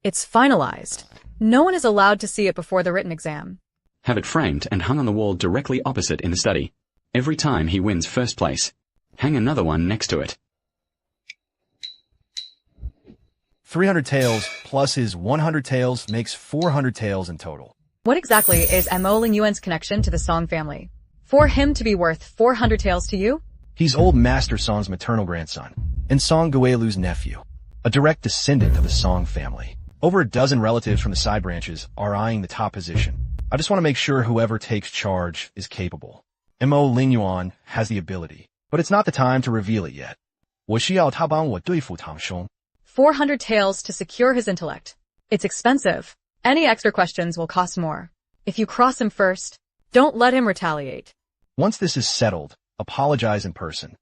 It's finalized. No one is allowed to see it before the written exam. Have it framed and hung on the wall directly opposite in the study. Every time he wins first place, hang another one next to it. 300 taels plus his 100 taels makes 400 taels in total. What exactly is Mo Linguan's connection to the Song family? For him to be worth 400 taels to you? He's old Master Song's maternal grandson, and Song Guelu's nephew, a direct descendant of the Song family. Over a dozen relatives from the side branches are eyeing the top position. I just want to make sure whoever takes charge is capable. Mo Linguan has the ability, but it's not the time to reveal it yet. 我需要他帮我对付堂兄. 400 taels to secure his intellect. It's expensive. Any extra questions will cost more. If you cross him first, don't let him retaliate. Once this is settled, apologize in person.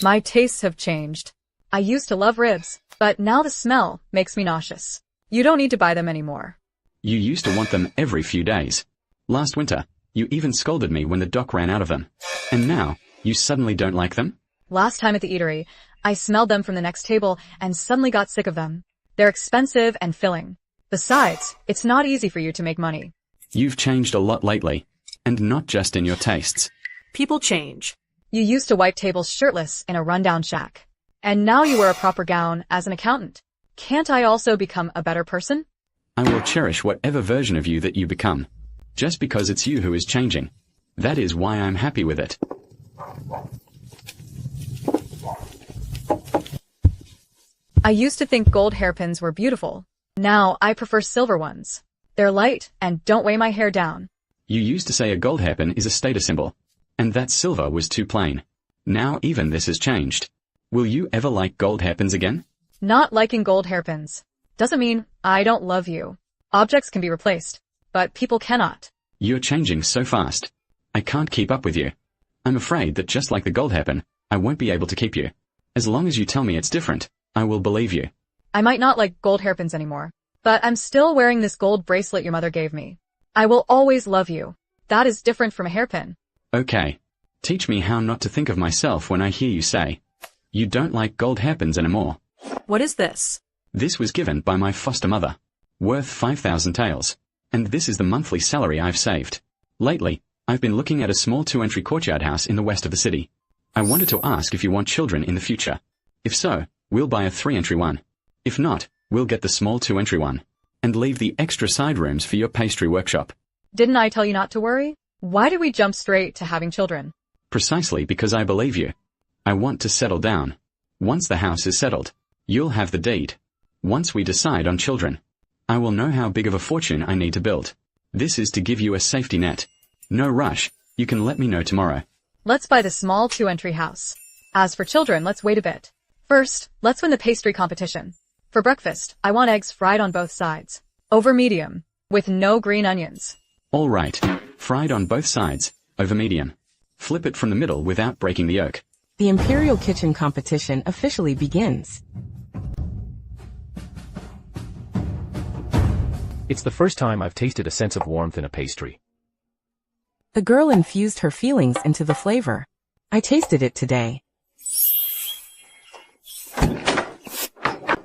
My tastes have changed. I used to love ribs, but now the smell makes me nauseous. You don't need to buy them anymore. You used to want them every few days. Last winter, you even scolded me when the doc ran out of them. And now, you suddenly don't like them? Last time at the eatery, I smelled them from the next table and suddenly got sick of them. They're expensive and filling. Besides, it's not easy for you to make money. You've changed a lot lately. And not just in your tastes. People change. You used to wipe tables shirtless in a rundown shack. And now you wear a proper gown as an accountant. Can't I also become a better person? I will cherish whatever version of you that you become. Just because it's you who is changing. That is why I'm happy with it. I used to think gold hairpins were beautiful. Now I prefer silver ones. They're light and don't weigh my hair down. You used to say a gold hairpin is a status symbol. And that silver was too plain. Now even this has changed. Will you ever like gold hairpins again? Not liking gold hairpins doesn't mean I don't love you. Objects can be replaced, but people cannot. You're changing so fast. I can't keep up with you. I'm afraid that just like the gold hairpin, I won't be able to keep you. As long as you tell me it's different, I will believe you. I might not like gold hairpins anymore, but I'm still wearing this gold bracelet your mother gave me. I will always love you. That is different from a hairpin. Okay. Teach me how not to think of myself when I hear you say, you don't like gold hairpins anymore. What is this? This was given by my foster mother. Worth 5,000 taels. And this is the monthly salary I've saved. Lately, I've been looking at a small 2-entry courtyard house in the west of the city. I wanted to ask if you want children in the future. If so, we'll buy a 3-entry one. If not, we'll get the small 2-entry one. And leave the extra side rooms for your pastry workshop. Didn't I tell you not to worry? Why did we jump straight to having children? Precisely because I believe you. I want to settle down. Once the house is settled, you'll have the deed. Once we decide on children, I will know how big of a fortune I need to build. This is to give you a safety net. No rush, you can let me know tomorrow. Let's buy the small 2-entry house. As for children, let's wait a bit. First, let's win the pastry competition. For breakfast, I want eggs fried on both sides. Over medium, with no green onions. All right. Fried on both sides, over medium. Flip it from the middle without breaking the yolk. The Imperial Kitchen competition officially begins. It's the first time I've tasted a sense of warmth in a pastry. The girl infused her feelings into the flavor. I tasted it today.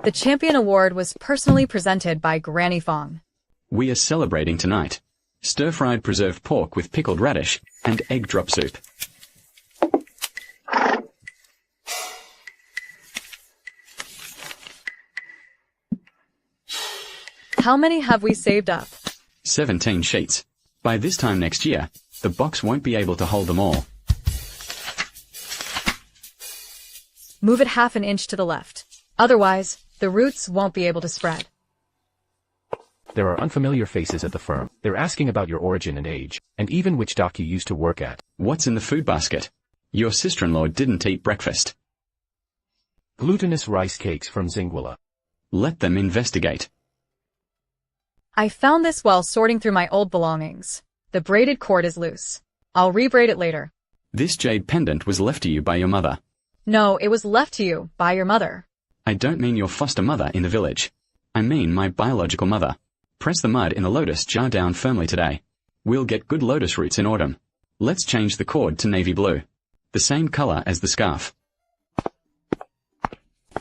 The champion award was personally presented by Granny Fong. We are celebrating tonight. Stir-fried preserved pork with pickled radish and egg drop soup. How many have we saved up? 17 sheets. By this time next year, the box won't be able to hold them all. Move it half an inch to the left. Otherwise, the roots won't be able to spread. There are unfamiliar faces at the firm. They're asking about your origin and age, and even which dock you used to work at. What's in the food basket? Your sister-in-law didn't eat breakfast. Glutinous rice cakes from Xinguala. Let them investigate. I found this while sorting through my old belongings. The braided cord is loose. I'll rebraid it later. This jade pendant was left to you by your mother. No, it was left to you by your mother. I don't mean your foster mother in the village. I mean my biological mother. Press the mud in the lotus jar down firmly today. We'll get good lotus roots in autumn. Let's change the cord to navy blue. The same color as the scarf.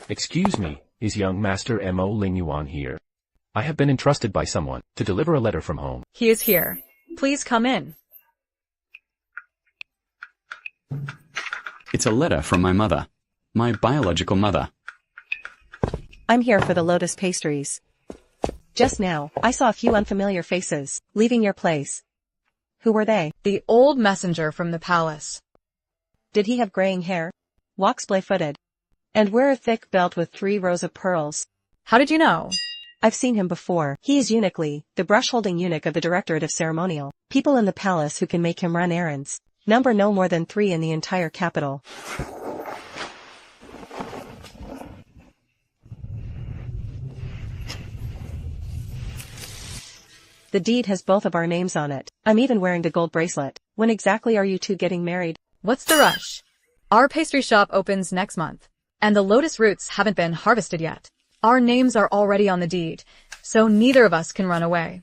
Excuse me, is young Master Mo Linguan here? I have been entrusted by someone to deliver a letter from home. He is here. Please come in. It's a letter from my mother. My biological mother. I'm here for the lotus pastries. Just now, I saw a few unfamiliar faces, leaving your place. Who were they? The old messenger from the palace. Did he have graying hair? Walks splay-footed. And wear a thick belt with 3 rows of pearls. How did you know? I've seen him before. He is Eunuchly, the brush-holding eunuch of the Directorate of Ceremonial. People in the palace who can make him run errands. Number no more than 3 in the entire capital. The deed has both of our names on it. I'm even wearing the gold bracelet. When exactly are you two getting married? What's the rush? Our pastry shop opens next month, and the lotus roots haven't been harvested yet. Our names are already on the deed, so neither of us can run away.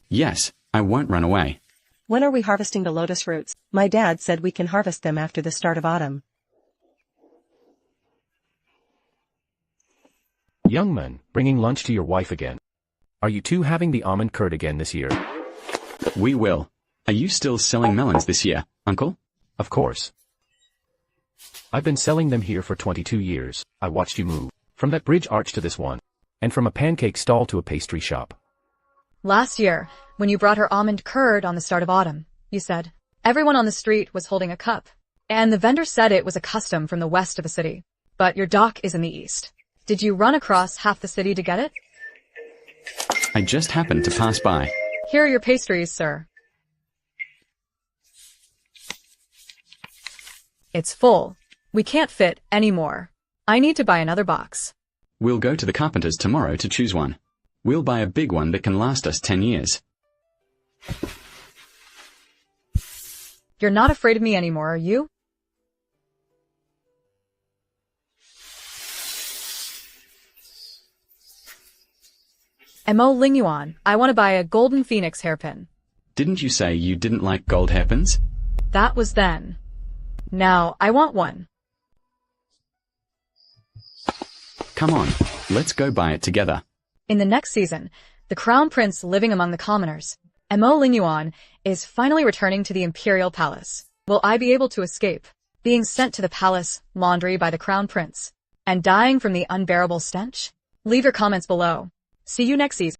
Yes, I won't run away. When are we harvesting the lotus roots? My dad said we can harvest them after the start of autumn. Young men, bringing lunch to your wife again. Are you two having the almond curd again this year? We will. Are you still selling melons this year, uncle? Of course. I've been selling them here for 22 years. I watched you move. From that bridge arch to this one. And from a pancake stall to a pastry shop. Last year, when you brought her almond curd on the start of autumn, you said, everyone on the street was holding a cup. And the vendor said it was a custom from the west of the city. But your dock is in the east. Did you run across half the city to get it? I just happened to pass by. Here are your pastries, sir. It's full. We can't fit any more. I need to buy another box. We'll go to the carpenter's tomorrow to choose one. We'll buy a big one that can last us 10 years. You're not afraid of me anymore, are you? And Mo Linguan, I want to buy a golden phoenix hairpin. Didn't you say you didn't like gold hairpins? That was then. Now, I want one. Come on, let's go buy it together. In the next season, the crown prince living among the commoners, and Mo Linguan, is finally returning to the imperial palace. Will I be able to escape being sent to the palace laundry by the crown prince and dying from the unbearable stench? Leave your comments below. See you next season.